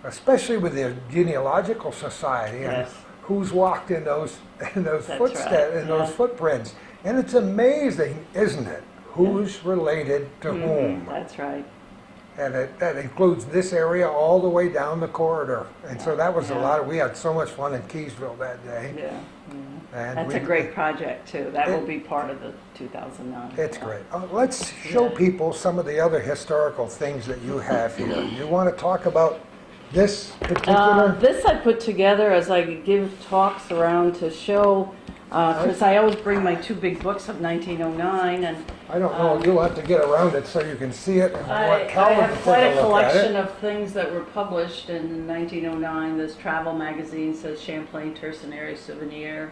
especially with the Genealogical Society, and Yes. who's walked in those footsteps, right. in those footprints. And it's amazing, isn't it? Who's related to whom? That's right. And that includes this area all the way down the corridor. And so that was a Yeah. lot we had so much fun in Keysville that day. Yeah. And That's a great project too. That will be part of the 2009. It's great. Let's show people some of the other historical things that you have here. You want to talk about this particular? This I put together as I give talks around to show, because I always bring my two big books of 1909, and I don't know, you'll have to get around it so you can see it and I want Calvin have to quite take a a look at collection it. of things that were published in 1909. This travel magazine says Champlain Tercenary Souvenir.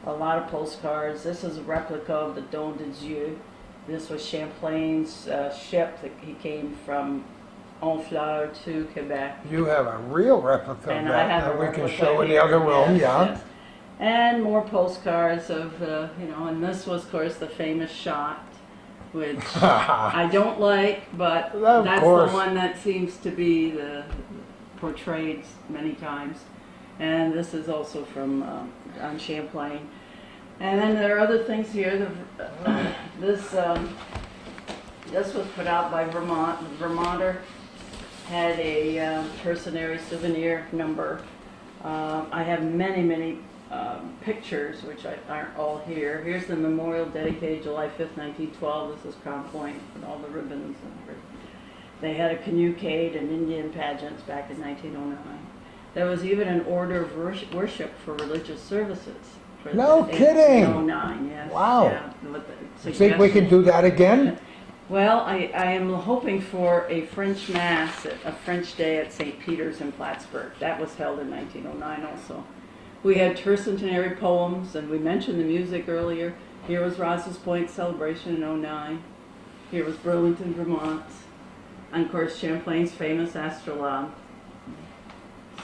A lot of postcards. This is a replica of the Don de Dieu. This was Champlain's ship that he came from Honfleur to Quebec. You have a real replica of And that I have that a we can replica show in the here, other room, yes, yeah. yes. And more postcards of, and this was, of course, the famous shot, which I don't like, but Of that's course. the one that seems to be portrayed many times. And this is also from on Champlain. And then there are other things here. This was put out by Vermont. The Vermonter had a Tercenary Souvenir number. I have many pictures, which aren't all here. Here's the memorial dedicated July 5th, 1912. This is Crown Point with all the ribbons. They had a canoecade and Indian pageants back in 1909. There was even an order of worship for religious services. No kidding! 1909, yes. Wow. Yeah, with the You think we can do that again? Well, I am hoping for a French Mass, a French Day at St. Peter's in Plattsburgh. That was held in 1909 also. We had tercentenary poems, and we mentioned the music earlier. Here was Rouse's Point celebration in 09. Here was Burlington, Vermont. And of course, Champlain's famous astrolabe.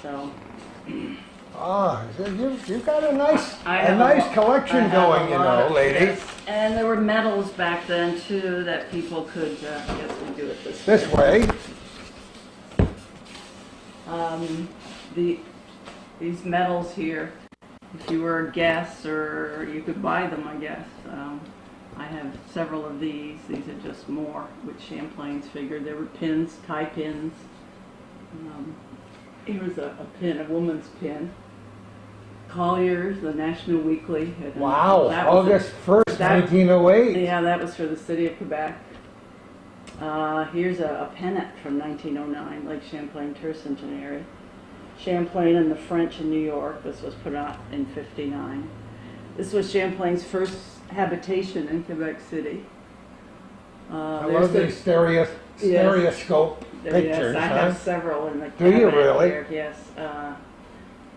So, You've got a nice I collection have going, a you lot know, of- lady. yes. And there were medals back then too that people could, I guess we do it this This way. These medals here, if you were a guest, or you could buy them, I guess. I have several of these. These are just more with Champlain's figure. There were pins, tie pins. Here was a pin, a woman's pin. Collier's, the National Weekly. Wow, That was August 1st, that- 1908. Yeah, that was for the city of Quebec. Here's a pennant from 1909, Lake Champlain Tercentenary. Champlain and the French in New York. This was put out in 59. This was Champlain's first habitation in Quebec City. I love these stereoscope pictures, Yes, I huh? have several in the Do you cabinet really? here, yes.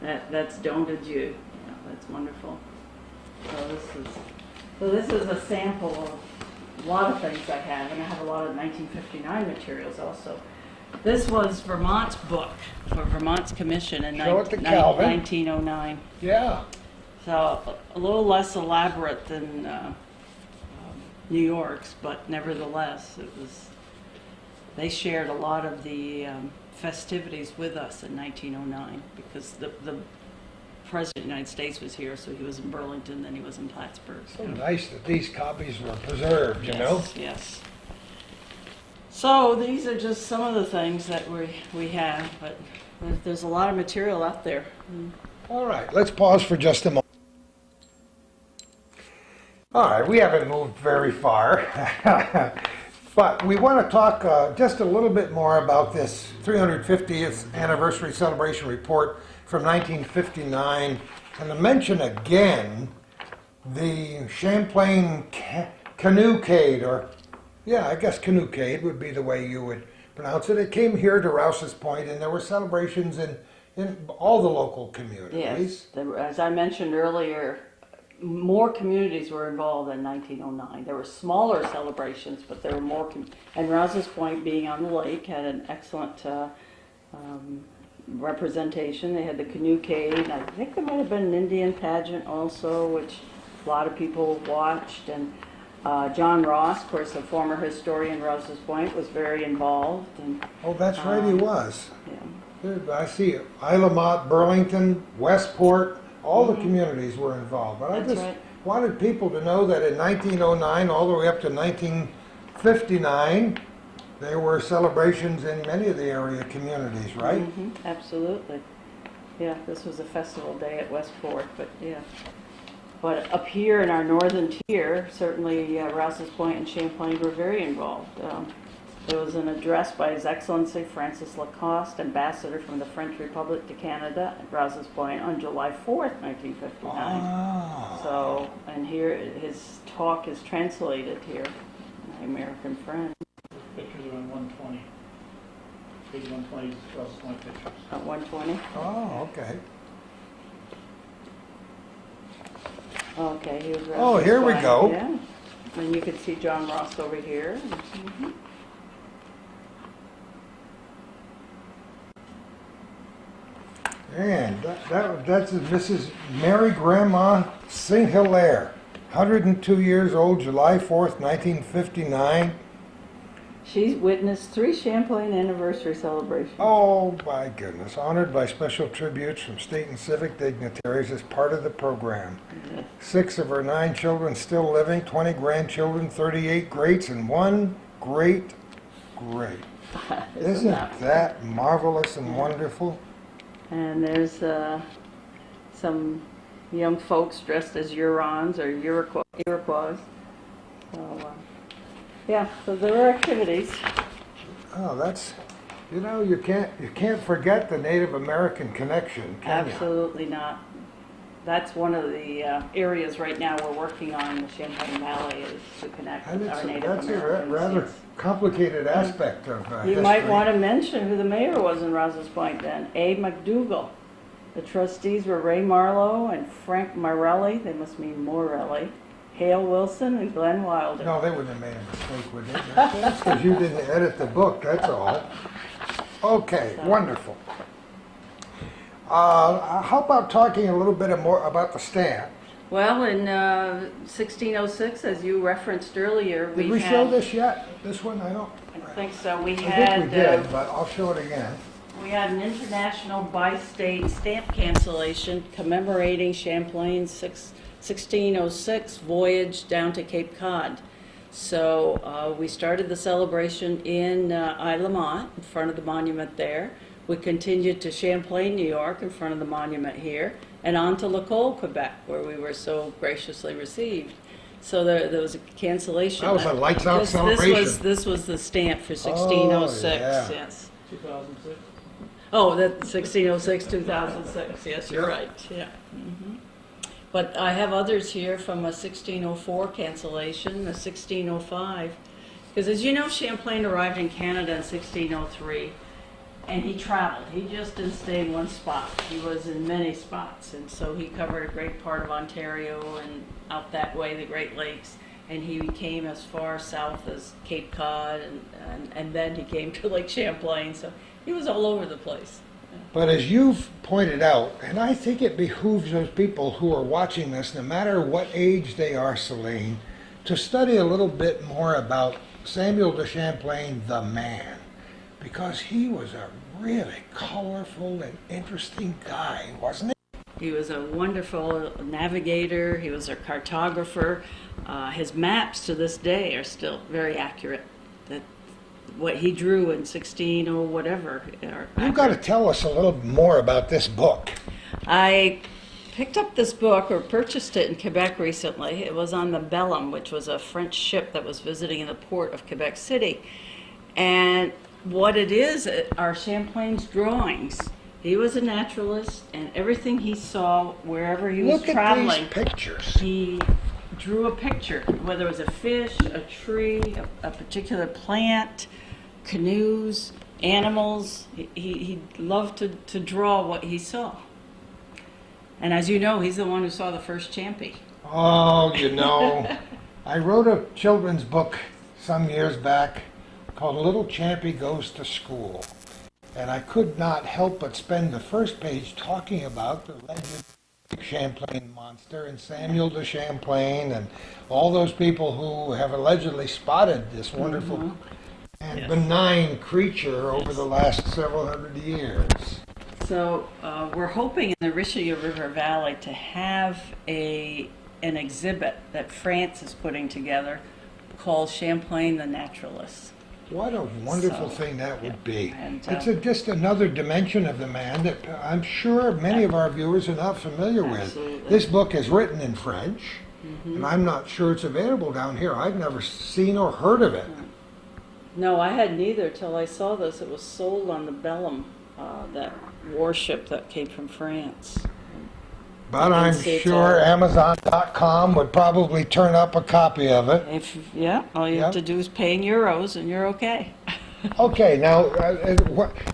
That's Don de Dieu. Yeah, that's wonderful. So this is a sample of a lot of things I have, and I have a lot of 1959 materials also. This was Vermont's book for Vermont's commission in Show it to Calvin. 1909. Yeah. So a little less elaborate than New York's, but nevertheless, they shared a lot of the festivities with us in 1909 because the President of the United States was here, so he was in Burlington, then he was in Plattsburgh. So nice that these copies were preserved, you know? Yes. So these are just some of the things that we have, but there's a lot of material out there. All right, let's pause for just a moment. All right, we haven't moved very far, but we want to talk just a little bit more about this 350th anniversary celebration report from 1959, and to mention again the Champlain canoecade, or yeah, I guess canoecade would be the way you would pronounce it. It came here to Rouse's Point, and there were celebrations in all the local communities. Yes, as I mentioned earlier, more communities were involved in 1909. There were smaller celebrations, but there were more. And Rouse's Point, being on the lake, had an excellent representation. They had the canoecade. I think there might have been an Indian pageant also, which a lot of people watched. And John Ross, of course, a former historian, Rouse's Point, was very involved. And Oh, that's right, he was. yeah. I see it. Isle Mott, Burlington, Westport, all the communities were involved. But I That's just right. wanted people to know that in 1909 all the way up to 1959, There were celebrations in many of the area communities, right? Absolutely. Yeah, this was a festival day at West Fork, but yeah. But up here in our northern tier, certainly Rouse's Point and Champlain were very involved. There was an address by His Excellency Francis Lacoste, ambassador from the French Republic to Canada at Rouse's Point on July 4th, 1959. Ah. So, and here his talk is translated here, my American friend. Pictures are on 120. Page 120 is Rouse's Point pictures. At 120? Oh, okay. Okay, here's Rouse's Oh, here we Point, go. Yeah. And you can see John Ross over here. And that's Mrs. Mary Grandma St. Hilaire, 102 years old, July 4th, 1959. She's witnessed 3 Champlain anniversary celebrations. Oh, my goodness. Honored by special tributes from state and civic dignitaries as part of the program. 6 of her 9 children still living, 20 grandchildren, 38 greats, and 1 great-great. Isn't that marvelous and wonderful? And there's some young folks dressed as Hurons or Iroquois. So, yeah, so there were activities. Oh, that's, you can't forget the Native American connection, can you? Absolutely not. That's one of the areas right now we're working on in the Champlain Valley is to connect And with our Native that's a Americans. rather Yes. complicated aspect of You history. might want to mention who the mayor was in Rouse's Point then, A. McDougall. The trustees were Ray Marlowe and Frank Morelli, they must mean Morelli, Hale Wilson, and Glenn Wilder. No, they wouldn't have made a mistake, would they? That's because you didn't edit the book, that's all. Okay, wonderful. How about talking a little bit more about the stamp? Well, in 1606, as you referenced earlier, Did we show this yet? This one, I don't. I think so. We I had think we did, but I'll show it again. we had an international bi-state stamp cancellation commemorating Champlain's 1606 voyage down to Cape Cod. So we started the celebration in Isle Lamont, in front of the monument there. We continued to Champlain, New York, in front of the monument here, and on to Lacole, Quebec, where we were so graciously received. So there was a cancellation. That was a lights-out celebration. This was the stamp for 1606, yeah. Yes. 2006. Oh, that 1606, 2006, yes, you're right, yeah. But I have others here from a 1604 cancellation, a 1605. Because as you know, Champlain arrived in Canada in 1603, and he traveled. He just didn't stay in one spot. He was in many spots, and so he covered a great part of Ontario and out that way, the Great Lakes. And he came as far south as Cape Cod, and then he came to Lake Champlain, so he was all over the place. But as you've pointed out, and I think it behooves those people who are watching this, no matter what age they are, Celine, to study a little bit more about Samuel de Champlain, the man, because he was a really colorful and interesting guy, wasn't he? He was a wonderful navigator. He was a cartographer. His maps to this day are still very accurate. That what he drew in 16 or whatever are You've got to accurate. tell us a little more about this book. I picked up this book or purchased it in Quebec recently. It was on the Bellum, which was a French ship that was visiting in the port of Quebec City. And what it is are Champlain's drawings. He was a naturalist, and everything he saw wherever he was Look traveling, at these pictures. he drew a picture, whether it was a fish, a tree, a particular plant, canoes, animals. He loved to draw what he saw. And as you know, he's the one who saw the first champie. Oh, I wrote a children's book some years back called Little Champy Goes to School. And I could not help but spend the first page talking about the legend Champlain monster and Samuel de Champlain and all those people who have allegedly spotted this wonderful and Yes. benign creature over the last several hundred years. So we're hoping in the Richelieu River Valley to have an exhibit that France is putting together called Champlain the Naturalist. What a wonderful So, thing that would be. and, It's just another dimension of the man that I'm sure many of our viewers are not familiar with. Absolutely. This book is written in French, and I'm not sure it's available down here. I've never seen or heard of it. No, I hadn't either till I saw this. It was sold on the Bellum, that warship that came from France. But I'm see it's sure all- Amazon.com would probably turn up a copy of it. All you Yeah. have to do is pay in euros and you're okay. Okay, now,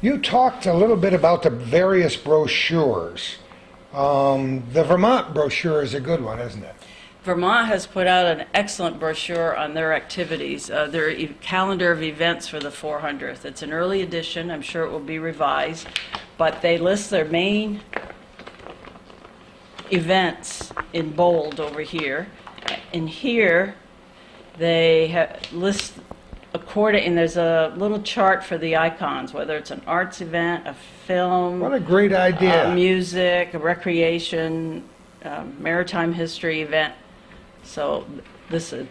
you talked a little bit about the various brochures. The Vermont brochure is a good one, isn't it? Vermont has put out an excellent brochure on their activities, their calendar of events for the 400th. It's an early edition. I'm sure it will be revised, but they list their main events in bold over here. In here, they list according, and there's a little chart for the icons, whether it's an arts event, a film, What a great idea. music, a recreation, maritime history event. So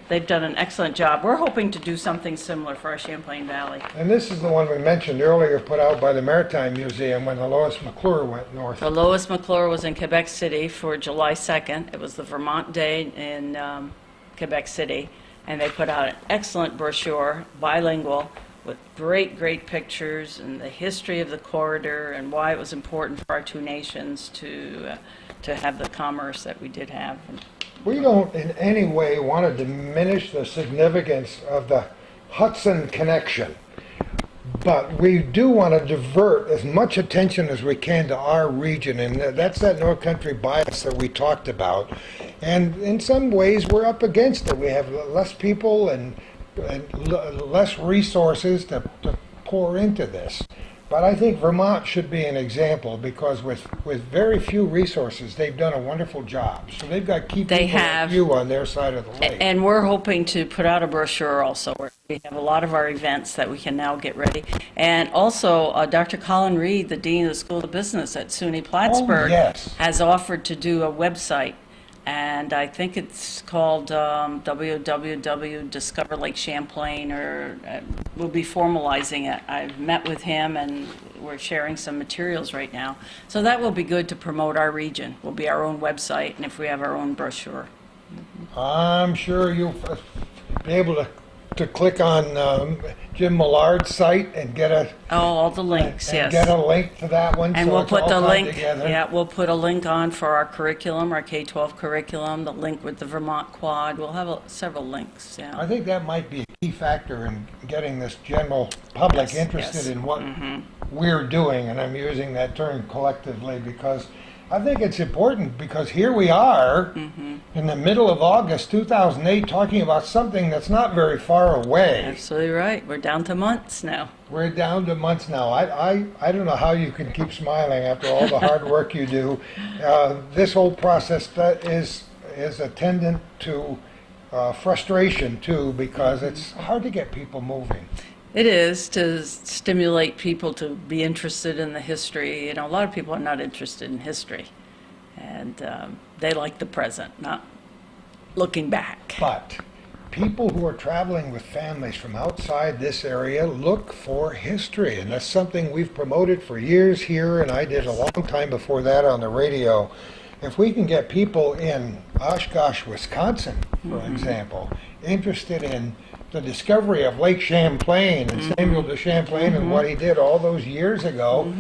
they've done an excellent job. We're hoping to do something similar for our Champlain Valley. And this is the one we mentioned earlier, put out by the Maritime Museum when the Lois McClure went north. So Lois McClure was in Quebec City for July 2nd. It was the Vermont Day in Quebec City. And they put out an excellent brochure, bilingual, with great pictures and the history of the corridor and why it was important for our two nations to have the commerce that we did have. We don't in any way want to diminish the significance of the Hudson connection, but we do want to divert as much attention as we can to our region, and that's that North Country bias that we talked about. And in some ways, we're up against it. We have less people and less resources to pour into this. But I think Vermont should be an example because with very few resources, they've done a wonderful job. So they've got key They people like have. you on their side of the lake. And we're hoping to put out a brochure also. We have a lot of our events that we can now get ready. And also, Dr. Colin Reed, the Dean of the School of Business at SUNY Plattsburgh, yes. has offered to do a website. And I think it's called www.discover Lake Champlain, or we'll be formalizing it. I've met with him and we're sharing some materials right now. So that will be good to promote our region. Will be our own website, and if we have our own brochure. I'm sure you'll be able to click on Jim Millard's site and get a All the links, and yes. get a link to that one. And so we'll it's put all the tied link, together. yeah, we'll put a link on for our curriculum, our K-12 curriculum, the link with the Vermont Quad. We'll have several links, I yeah. think that might be a key factor in getting this general public Yes, interested yes. in what we're doing, and I'm using that term collectively because I think it's important because here we are in the middle of August 2008 talking about something that's not very far away. Absolutely right. We're down to months now. We're down to months now. I don't know how you can keep smiling after all the hard work you do. This whole process that is attendant to frustration too because it's hard to get people moving. It is to stimulate people to be interested in the history. You know, a lot of people are not interested in history, and they like the present, not looking back. But people who are traveling with families from outside this area look for history, and that's something we've promoted for years here, and I did a long time before that on the radio. If we can get people in Oshkosh, Wisconsin, for example, interested in the discovery of Lake Champlain and Samuel de Champlain and what he did all those years ago,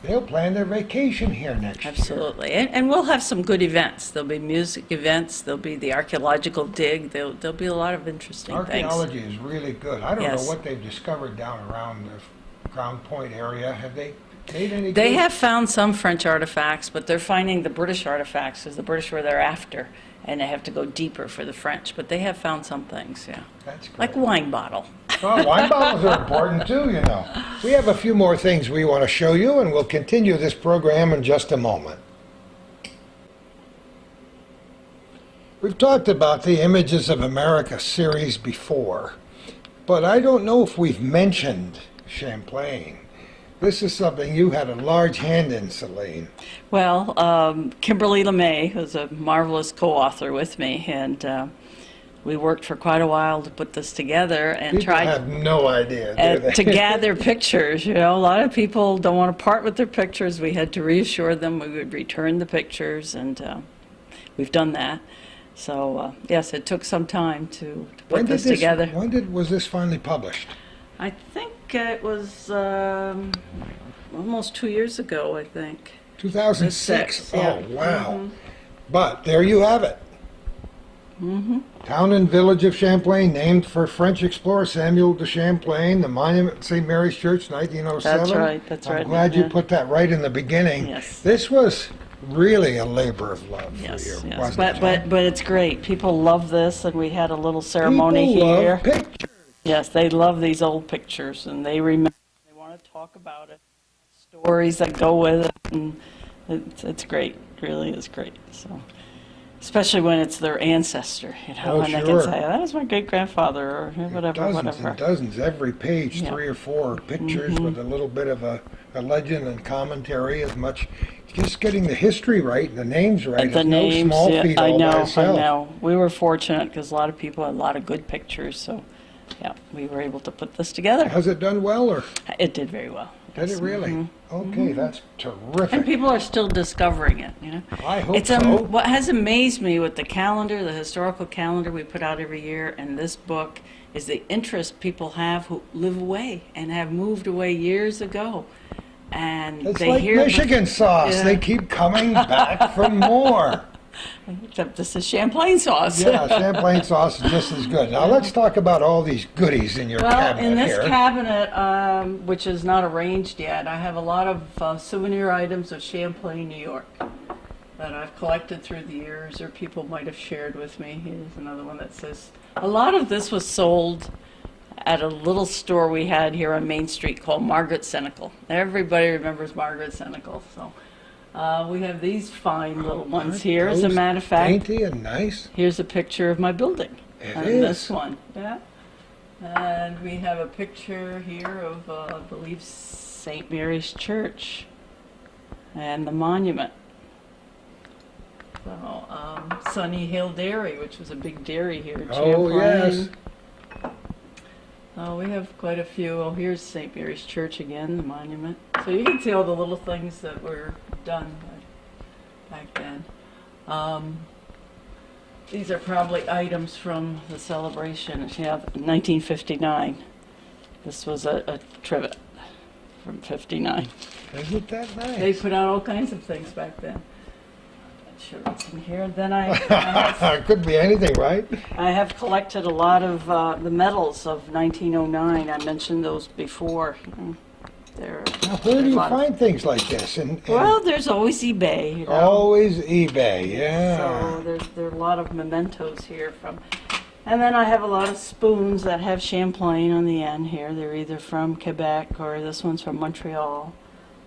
they'll plan their vacation here next year. Absolutely. And we'll have some good events. There'll be music events. There'll be the archaeological dig. There'll be a lot of interesting things. Archaeology is really good. I don't Yes. know what they've discovered down around the Crown Point area. Have they made any They good- have found some French artifacts, but they're finding the British artifacts because the British were there after, and they have to go deeper for the French. But they have found some things, yeah. That's great. Like a wine bottle. Well, wine bottles are important too, you know. We have a few more things we want to show you, and we'll continue this program in just a moment. We've talked about the Images of America series before, but I don't know if we've mentioned Champlain. This is something you had a large hand in, Celine. Well, Kimberly LeMay, who's a marvelous co-author with me, and we worked for quite a while to put this together and People tried have no idea, do they? to gather pictures. You know, a lot of people don't want to part with their pictures. We had to reassure them we would return the pictures, and we've done that. So yes, it took some time to put this together. Was this finally published? I think it was almost 2 years ago, I think. 2006. Yeah. Oh, wow. But there you have it. Town and village of Champlain, named for French explorer Samuel de Champlain, the monument at St. Mary's Church, 1907. That's right, that's right. I'm glad you Yeah. put that right in the beginning. Yes. This was really a labor of love Yes, for you, yes. wasn't But, it, but, John? but it's great. People love this, and we had a little ceremony People here. love pictures. Yes, they love these old pictures, and they remember, they want to talk about it, stories that go with it, and it's great. It really is great. So, especially when it's their ancestor, you know, Oh, and they can sure. say, that was my great-grandfather, or whatever, Dozens whatever. and dozens, every page, Yeah. 3 or 4 pictures with a little bit of a legend and commentary, as much, just getting the history right and the names right. The is names, no small yeah, feat I all by know, I itself. know. We were fortunate because a lot of people had a lot of good pictures, so yeah, we were able to put this together. Has it done well, or It did very well. did yes. it really? Okay, that's And terrific. people are still discovering it, you know. I hope It's so. what has amazed me with the calendar, the historical calendar we put out every year, and this book is the interest people have who live away and have moved away years ago, and It's they like hear Michigan sauce. Yeah. They keep coming back for more. except this is Champlain sauce. Yeah, Champlain sauce is just as good. Now let's talk about all these goodies in your Well, cabinet in this here. cabinet, which is not arranged yet, I have a lot of souvenir items of Champlain, New York, that I've collected through the years, or people might have shared with me. Here's another one that says, a lot of this was sold at a little store we had here on Main Street called Margaret Senecal. Everybody remembers Margaret Senecal, so we have these fine little ones here. As a Those matter of fact, dainty and nice. here's a picture of my building. It on is. this one, yeah. And we have a picture here of, I believe, St. Mary's Church and the monument. So, Sunny Hill Dairy, which was a big dairy here in Champlain. Oh, yes. Oh, we have quite a few. Oh, here's St. Mary's Church again, the monument. So you can see all the little things that were done back then. These are probably items from the celebration. Yeah, 1959. This was a trivet from 59. Isn't that nice? They put out all kinds of things back then. Not sure what's in here. Then I have, It could be anything, right? I have collected a lot of the medals of 1909. I mentioned those before. They're, Now, where do there's a you lot of- find things like this? Well, there's always eBay. You know? Always eBay, yeah. So there are a lot of mementos here from, and then I have a lot of spoons that have Champlain on the end here. They're either from Quebec or this one's from Montreal.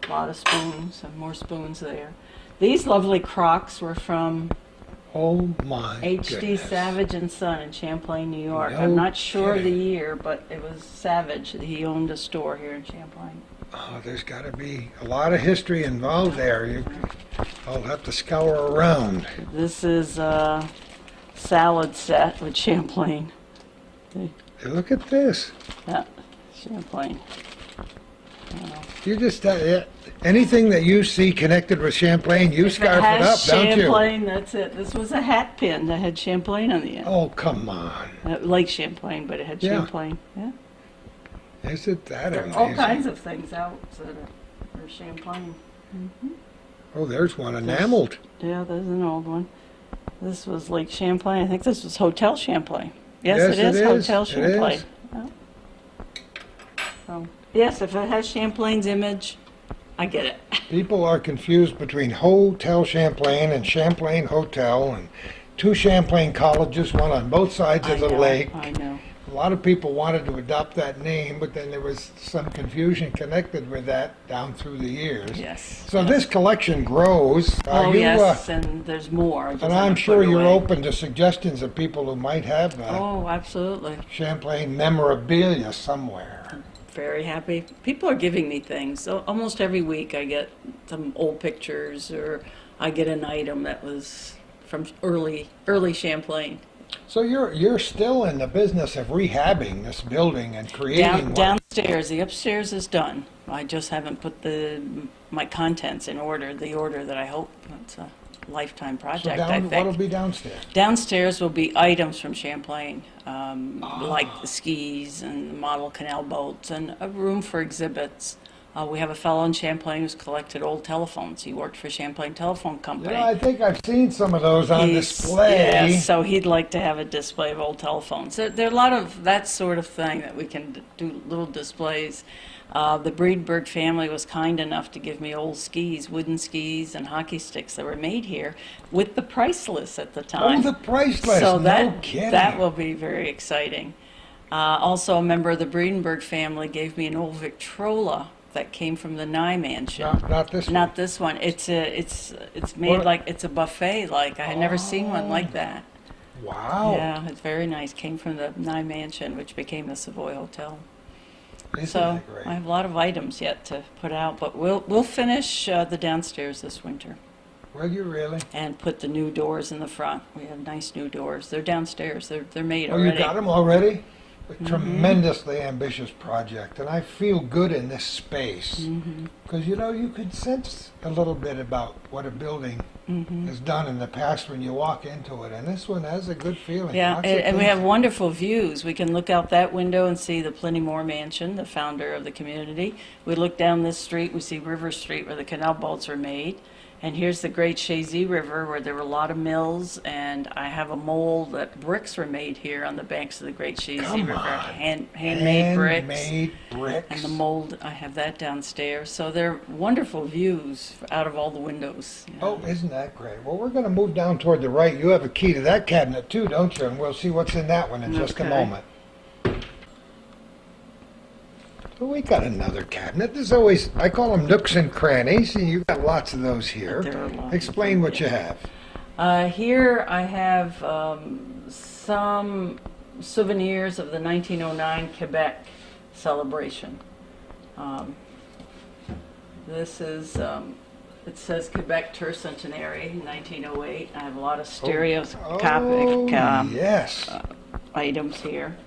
A lot of spoons and more spoons there. These lovely crocks were from Oh my H.D. goodness. Savage and Son in Champlain, New York. No I'm not sure of the kidding. year, but it was Savage. He owned a store here in Champlain. Oh, there's got to be a lot of history involved there. I'll have to scour around. This is a salad set with Champlain. Hey, look at this. Yeah, Champlain. You just anything that you see connected with Champlain, you scarf it up, don't you? Champlain, that's it. This was a hat pin that had Champlain on the end. Oh, come on. Like Champlain, but it had Yeah. Champlain. Yeah. Isn't that There are amazing? all kinds of things out that are Champlain. Oh, there's one enameled. Yeah, there's an old one. This was Lake Champlain. I think this was Hotel Champlain. Yes, it is Hotel It Champlain. is. Yeah. So, yes, if it has Champlain's image, I get it. People are confused between Hotel Champlain and Champlain Hotel, and 2 Champlain colleges, one on both sides of the lake. I know. A lot of people wanted to adopt that name, but then there was some confusion connected with that down through the years. Yes. So this collection grows. Oh, yes, and there's more. I just and I'm haven't put sure it you're away. open to suggestions of people who might have Oh, absolutely. Champlain memorabilia somewhere. Very happy. People are giving me things. So almost every week I get some old pictures, or I get an item that was from early Champlain. So you're still in the business of rehabbing this building and creating one. Downstairs, the upstairs is done. I just haven't put my contents in order, the order that I hope. It's a lifetime So project, I what'll think. be downstairs? Downstairs will be items from Champlain, like the skis and the model canal boats, and a room for exhibits. We have a fellow in Champlain who's collected old telephones. He worked for Champlain Telephone Company. Yeah, I think I've seen some of those on display. Yeah, so he'd like to have a display of old telephones. There are a lot of that sort of thing that we can do, little displays. The Breedberg family was kind enough to give me old skis, wooden skis and hockey sticks that were made here with the price list at the time. Oh, the price list, So no kidding. that will be very exciting. Also, a member of the Breedenberg family gave me an old Victrola that came from the Nye Mansion. Not this one. Not this one. It's made What? like it's a buffet. Like I had never seen one like that. Wow. Yeah, it's very nice. Came from the Nye Mansion, which became the Savoy Hotel. Isn't So that great? I have a lot of items yet to put out, but we'll finish the downstairs this winter Will you really? and put the new doors in the front. We have nice new doors. They're downstairs. They're made Oh, already. you got them already? A Mm-hmm. tremendously ambitious project, and I feel good in this space Mm-hmm. because you could sense a little bit about what a building Mm-hmm. has done in the past when you walk into it, and this one has a good feeling. Yeah, Lots of and we things- have wonderful views. We can look out that window and see the Plennymore Mansion, the founder of the community. We look down this street, we see River Street where the canal boats were made. And here's the Great Chazy River where there were a lot of mills, and I have a mold that bricks were made here on the banks of the Great Chazy Come River. on. Handmade bricks. Handmade bricks. And the mold, I have that downstairs. So they're wonderful views out of all the windows. you know. Oh, isn't that great? Well, we're going to move down toward the right. You have a key to that cabinet too, don't you? And we'll see what's in that one in just a Okay. moment. So we got another cabinet. There's always, I call them nooks and crannies, and you've got lots of those here. There are a lot of Explain them, what you have. Here I have some souvenirs of the 1909 Quebec celebration. This is, it says Quebec Tercentenary, 1908. I have a lot of stereoscopic yes. items here.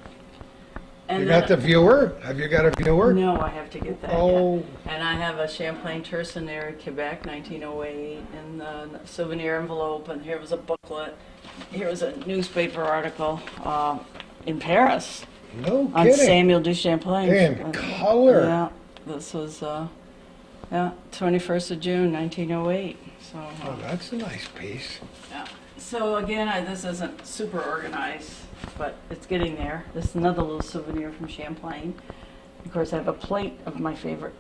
You And got the then- viewer? Have you got a viewer? No, I have to get that. Oh. yet. And I have a Champlain Tercentenary Quebec 1908 in the souvenir envelope, and here was a booklet. Here was a newspaper article in Paris No on kidding. Samuel de Champlain. In color. Yeah, this was 21st of June 1908. So. Oh, that's a nice piece. Yeah. So again, this isn't super organized, but it's getting there. This is another little souvenir from Champlain. Of course, I have a plate of my favorite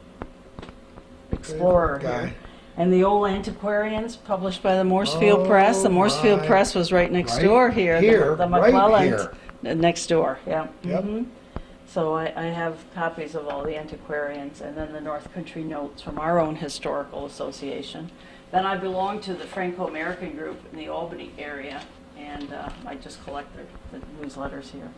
explorer Favorite guy. here. And the Old Antiquarians, published by the Morsefield Oh, Press. The Morsefield my. Press was right next Right door here. here, the right McClellan's here. next door. Yeah. Yep. Mhm. So I have copies of all the antiquarians, and then the North Country notes from our own historical association. Then I belong to the Franco-American group in the Albany area, and I just collect the newsletters here.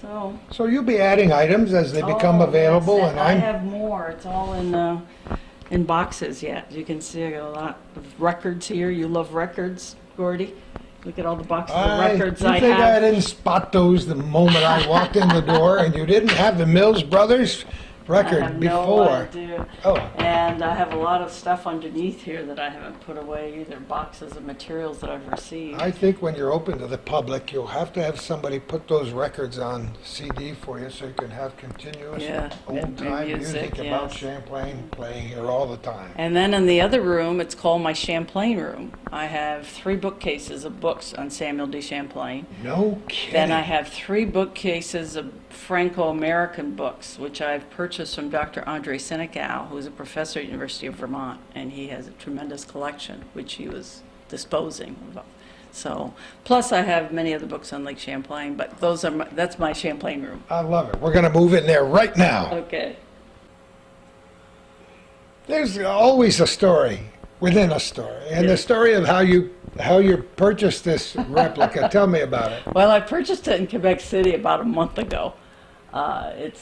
So. So you'll be adding items as they become Oh, available, yes, and I I'm have more. It's all in boxes yet. You can see I got a lot of records here. You love records, Gordy. Look at all the boxes of records you I think I have. didn't spot those the moment I walked in the door, and you didn't have the Mills Brothers I record have before? no idea. Oh, And I have a lot of stuff underneath here that I haven't put away either, boxes of materials that I've received. I think when you're open to the public, you'll have to have somebody put those records on CD for you so you can have continuous Yeah, old-time music, music about yes. Champlain playing here all the time. And then in the other room, it's called my Champlain room. I have 3 bookcases of books on Samuel de Champlain. No kidding. Then I have 3 bookcases of Franco-American books, which I've purchased from Dr. Andre Senecal, who's a professor at University of Vermont, and he has a tremendous collection, which he was disposing of. So, plus I have many other books on Lake Champlain, but that's my Champlain room. I love it. We're going to move in there right now. Okay. There's always a story within a story, and the story of how you purchased this replica. Tell me about it. Well, I purchased it in Quebec City about a month ago. It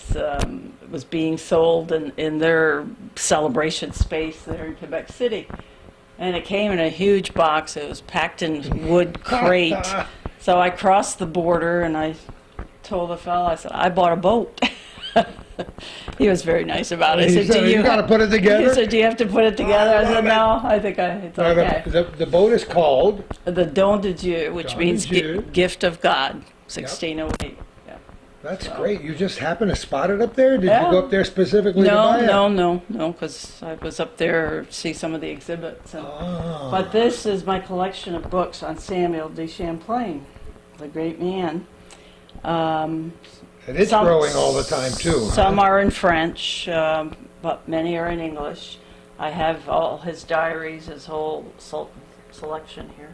was being sold in their celebration space there in Quebec City. And it came in a huge box. It was packed in wood crate. So I crossed the border and I told the fellow, I said, I bought a boat. He was very nice about it. He said, you got to put it together? He said, do you have to put it together? I said, no, I think it's okay. The boat is called? The Don de Dieu, which Don de means Dieu. Gift of God, 1608. Yeah. That's great. You just happened to spot it up there? Did Yeah. you go up there specifically to buy it? No, because I was up there to see some of the exhibits. And, Oh. But this is my collection of books on Samuel de Champlain, the great man. And it's growing all the time, too. Some are in French, but many are in English. I have all his diaries, his whole selection here.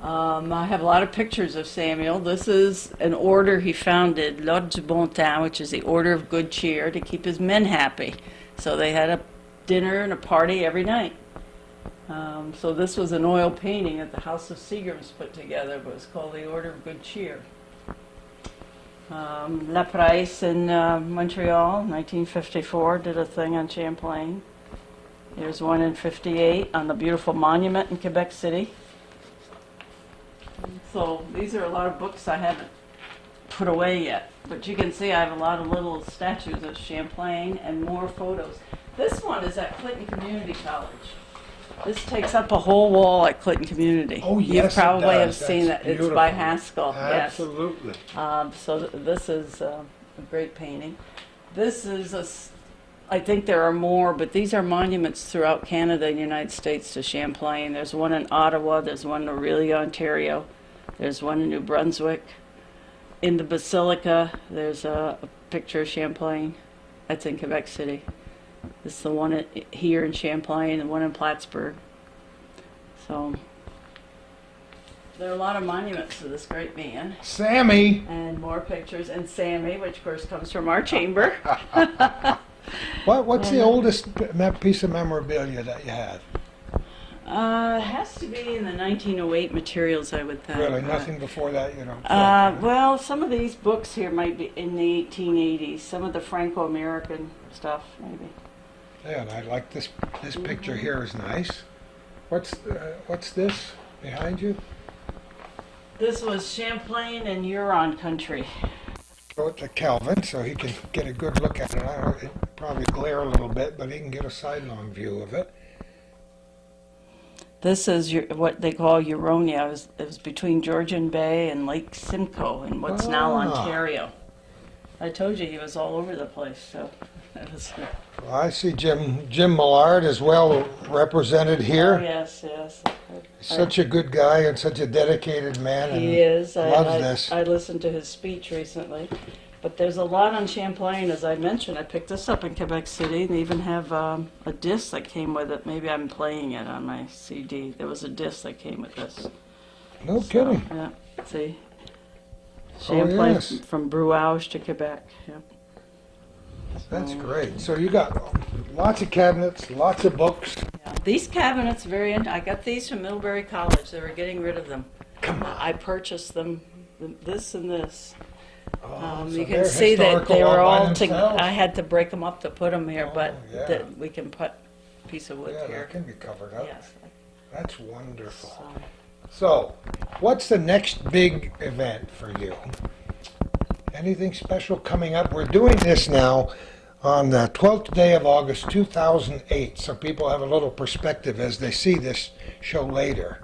I have a lot of pictures of Samuel. This is an order he founded, L'Ordre du Bon Temps, which is the Order of Good Cheer, to keep his men happy. So they had a dinner and a party every night. So this was an oil painting that the House of Seagrams put together, but it's called the Order of Good Cheer. La Presse in Montreal, 1954, did a thing on Champlain. There's one in 58 on the beautiful monument in Quebec City. So these are a lot of books I haven't put away yet. But you can see I have a lot of little statues of Champlain and more photos. This one is at Clinton Community College. This takes up a whole wall at Clinton Community. Oh, You yes, it probably have does. seen That's that. It's by beautiful. Haskell. Yes. Absolutely. This is a great painting. This is I think there are more, but these are monuments throughout Canada and the United States to Champlain. There's one in Ottawa, there's one in Orillia, Ontario, there's one in New Brunswick. In the Basilica, there's a picture of Champlain. That's in Quebec City. This is the one here in Champlain, and one in Plattsburgh. So there are a lot of monuments to this great man. Sammy! And more pictures, and Sammy, which of course comes from our chamber. What's the oldest piece of memorabilia that you have? It has to be in the 1908 materials, I would think. Really, nothing before that, you know? Well, some of these books here might be in the 1880s. Some of the Franco-American stuff, maybe. Yeah, and I like this picture here is nice. What's this behind you? This was Champlain and Huron country. Show it to Calvin so he can get a good look at it. It'd probably glare a little bit, but he can get a sidelong view of it. This is what they call Huronia. It was between Georgian Bay and Lake Simcoe in what's now Ontario. I told you he was all over the place, so that was. Well, I see Jim Millard as well represented here. Oh, yes. Such a good guy and such a dedicated man. And He is. loves this. I listened to his speech recently. But there's a lot on Champlain, as I mentioned. I picked this up in Quebec City. They even have a disc that came with it. Maybe I'm playing it on my CD. There was a disc that came with this. No kidding. Yeah, see? Champlain yes. from Brouage to Quebec. Yeah. That's great. So you got lots of cabinets, lots of books. Yeah. These cabinets, I got these from Middlebury College. They were getting rid of them. Come on. I purchased them, this and this. So You they're can see that historical they were by all themselves. I had to break them up to put them here, Oh, but yeah. that we can put a piece of wood Yeah, here. that can be covered up. Yes. That's wonderful. So, So, what's the next big event for you? Anything special coming up? We're doing this now on the 12th day of August 2008, so people have a little perspective as they see this show later.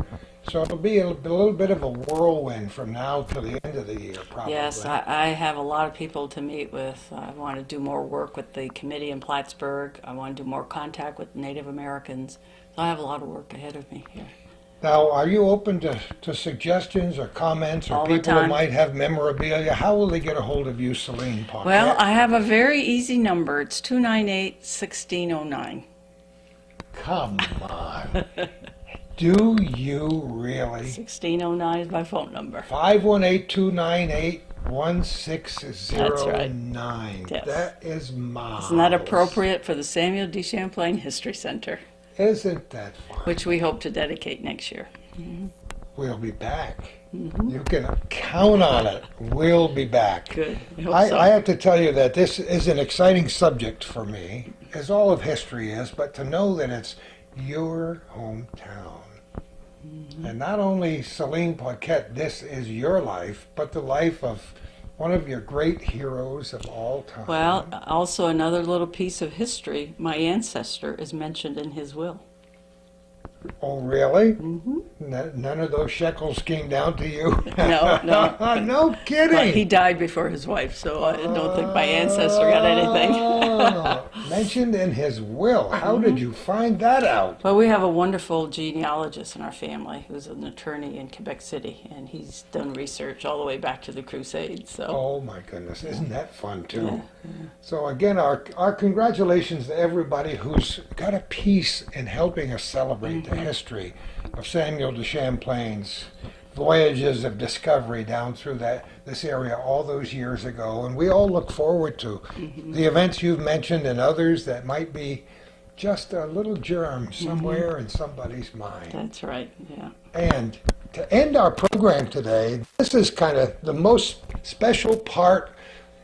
So it'll be a little bit of a whirlwind from now till the end of the year, probably. yes, I have a lot of people to meet with. I want to do more work with the committee in Plattsburgh. I want to do more contact with Native Americans. So I have a lot of work ahead of me here. Now, are you open to suggestions or comments or All the people who time. might have memorabilia? How will they get a hold of you, Celine Paquette? Well, I have a very easy number. It's 298-1609. Come on. Do you really? 1609 is my phone number. 518-298-1609. Yes. That is marvelous. Isn't that appropriate for the Samuel de Champlain History Center, Isn't that fun? which we hope to dedicate next year? We'll be back. Mm-hmm. You can count on it. We'll be back. Good. I hope I so. have to tell you that this is an exciting subject for me, as all of history is, but to know that it's your hometown And not only Celine Paquette, this is your life, but the life of one of your great heroes of all time. Well, also another little piece of history. My ancestor is mentioned in his will. Oh, really? Mm-hmm. None of those shekels came down to you? No, no. No kidding. He died before his wife, so I don't think my ancestor got anything. Mentioned in his will. How did you find that out? Well, we have a wonderful genealogist in our family who's an attorney in Quebec City, and he's done research all the way back to the Crusades. So. Oh my goodness, isn't that fun too? Yeah. So again, our congratulations to everybody who's got a piece in helping us celebrate the history of Samuel de Champlain's voyages of discovery down through this area all those years ago. And we all look forward to the events you've mentioned and others that might be just a little germ somewhere in somebody's mind. That's right, yeah. And to end our program today, this is kind of the most special part,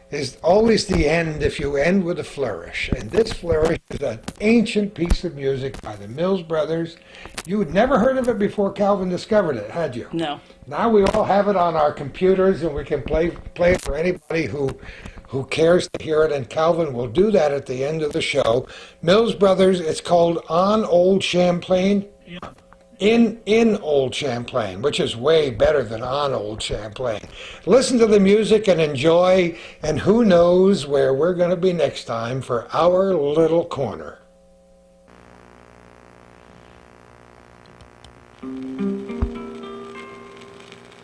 is always the end if you end with a flourish. And this flourish is an ancient piece of music by the Mills Brothers. You had never heard of it before Calvin discovered it, had you? No. Now we all have it on our computers and we can play it for anybody who cares to hear it, and Calvin will do that at the end of the show. Mills Brothers, it's called On Old Champlain. Yeah. In Old Champlain, which is way better than On Old Champlain. Listen to the music and enjoy, and who knows where we're going to be next time for our little corner.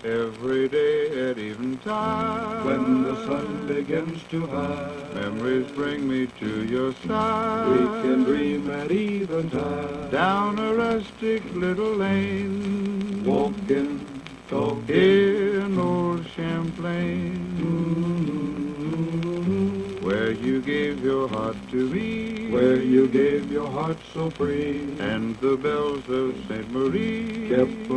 Every day at eventide, When the sun begins to hide, memories bring me to your side. we can dream at eventide. Down a rustic little lane, Walking, talking, in old Champlain, where you gave your heart to me, where you gave your heart so free. and the bells of Saint Marie Kept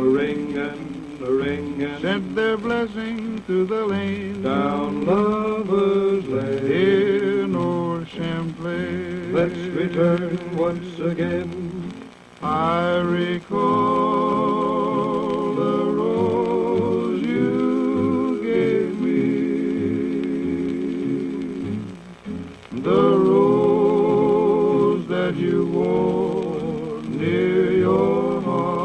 a ringing, sent their blessing to the lane. down Lover's Lane. In old Champlain, Let's return once again. I recall the rose you gave me, the rose that you wore near your heart,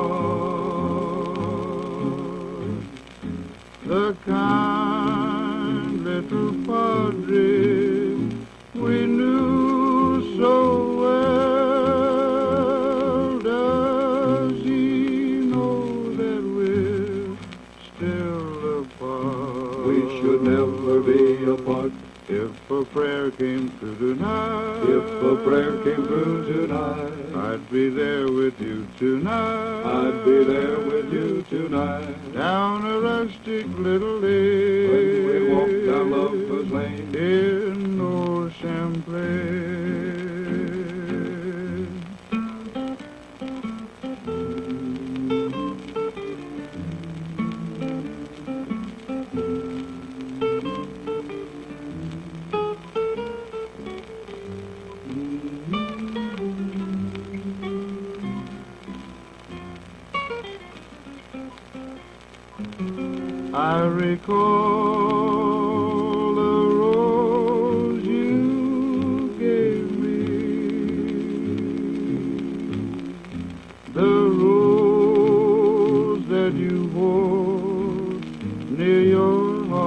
the kind little padre we knew so well. Does he know that we're still apart? We should never be apart. If a prayer came through tonight, If a prayer came through tonight, I'd be there with you tonight. I'd be there with you tonight. Down a rustic little lane, When we walk down Lover's Lane. in old Champlain. I recall the rose you gave me, the rose that you wore near your heart,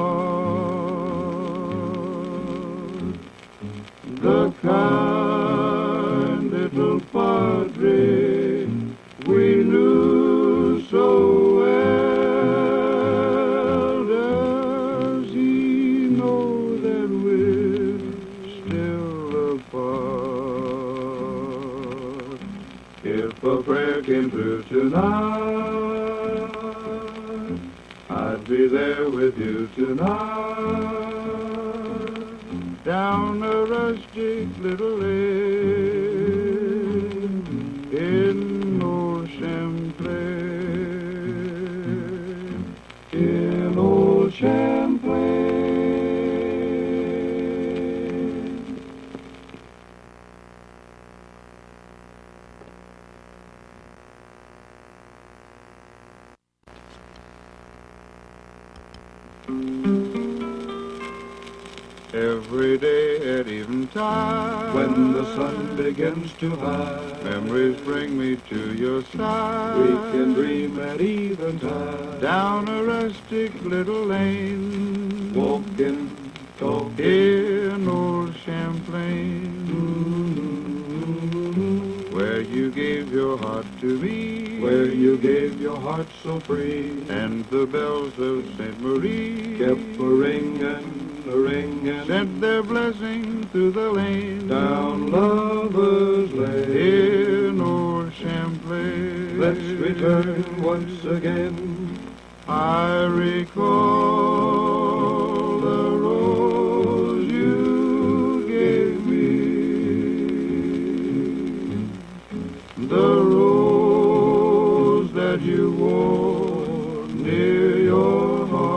the kind little padre we knew so well. Does he know that we're still apart? If a prayer came through tonight, I'd be there with you tonight. Down a rustic little lane in old Champlain, In old Champlain. Every day at eventide, When the sun begins to hide, memories bring me to your side. we can dream at eventide. Down a rustic little lane, Walking, talking, in old Champlain, where you gave your heart to me, where you gave your heart so free. and the bells of St. Marie Kept a ringing, sent their blessing through the lane. down Lover's Lane. In old Champlain, Let's return once again. I recall the rose you gave me, the rose that you wore near your heart,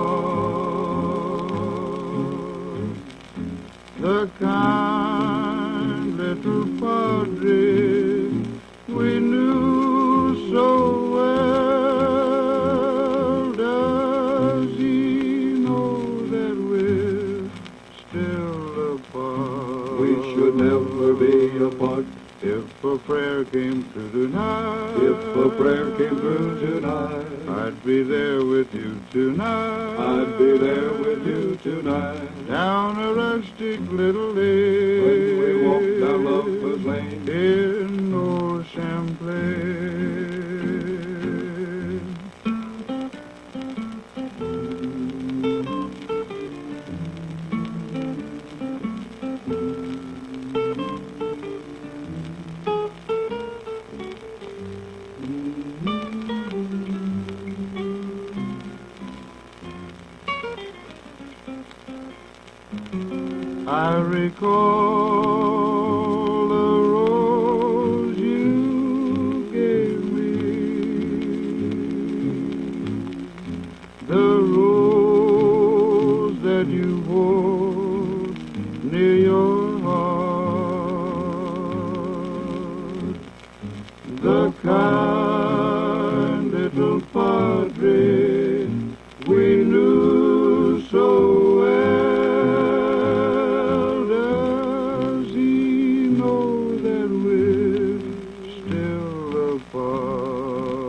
the kind little padre we knew so well. Does he know that we're still apart? We should never be apart. If a prayer came through tonight, If a prayer came through tonight, I'd be there with you tonight. I'd be there with you tonight. Down a rustic little lane, When we walk down Lover's Lane, in old Champlain. I recall the rose you gave me, the rose that you wore near your heart, the kind little padre we knew so well. Does he know that we're still apart?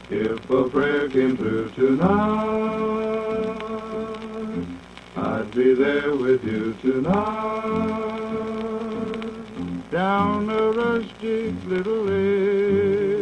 if a prayer came through tonight, I'd be there with you tonight. Down a rustic little lane,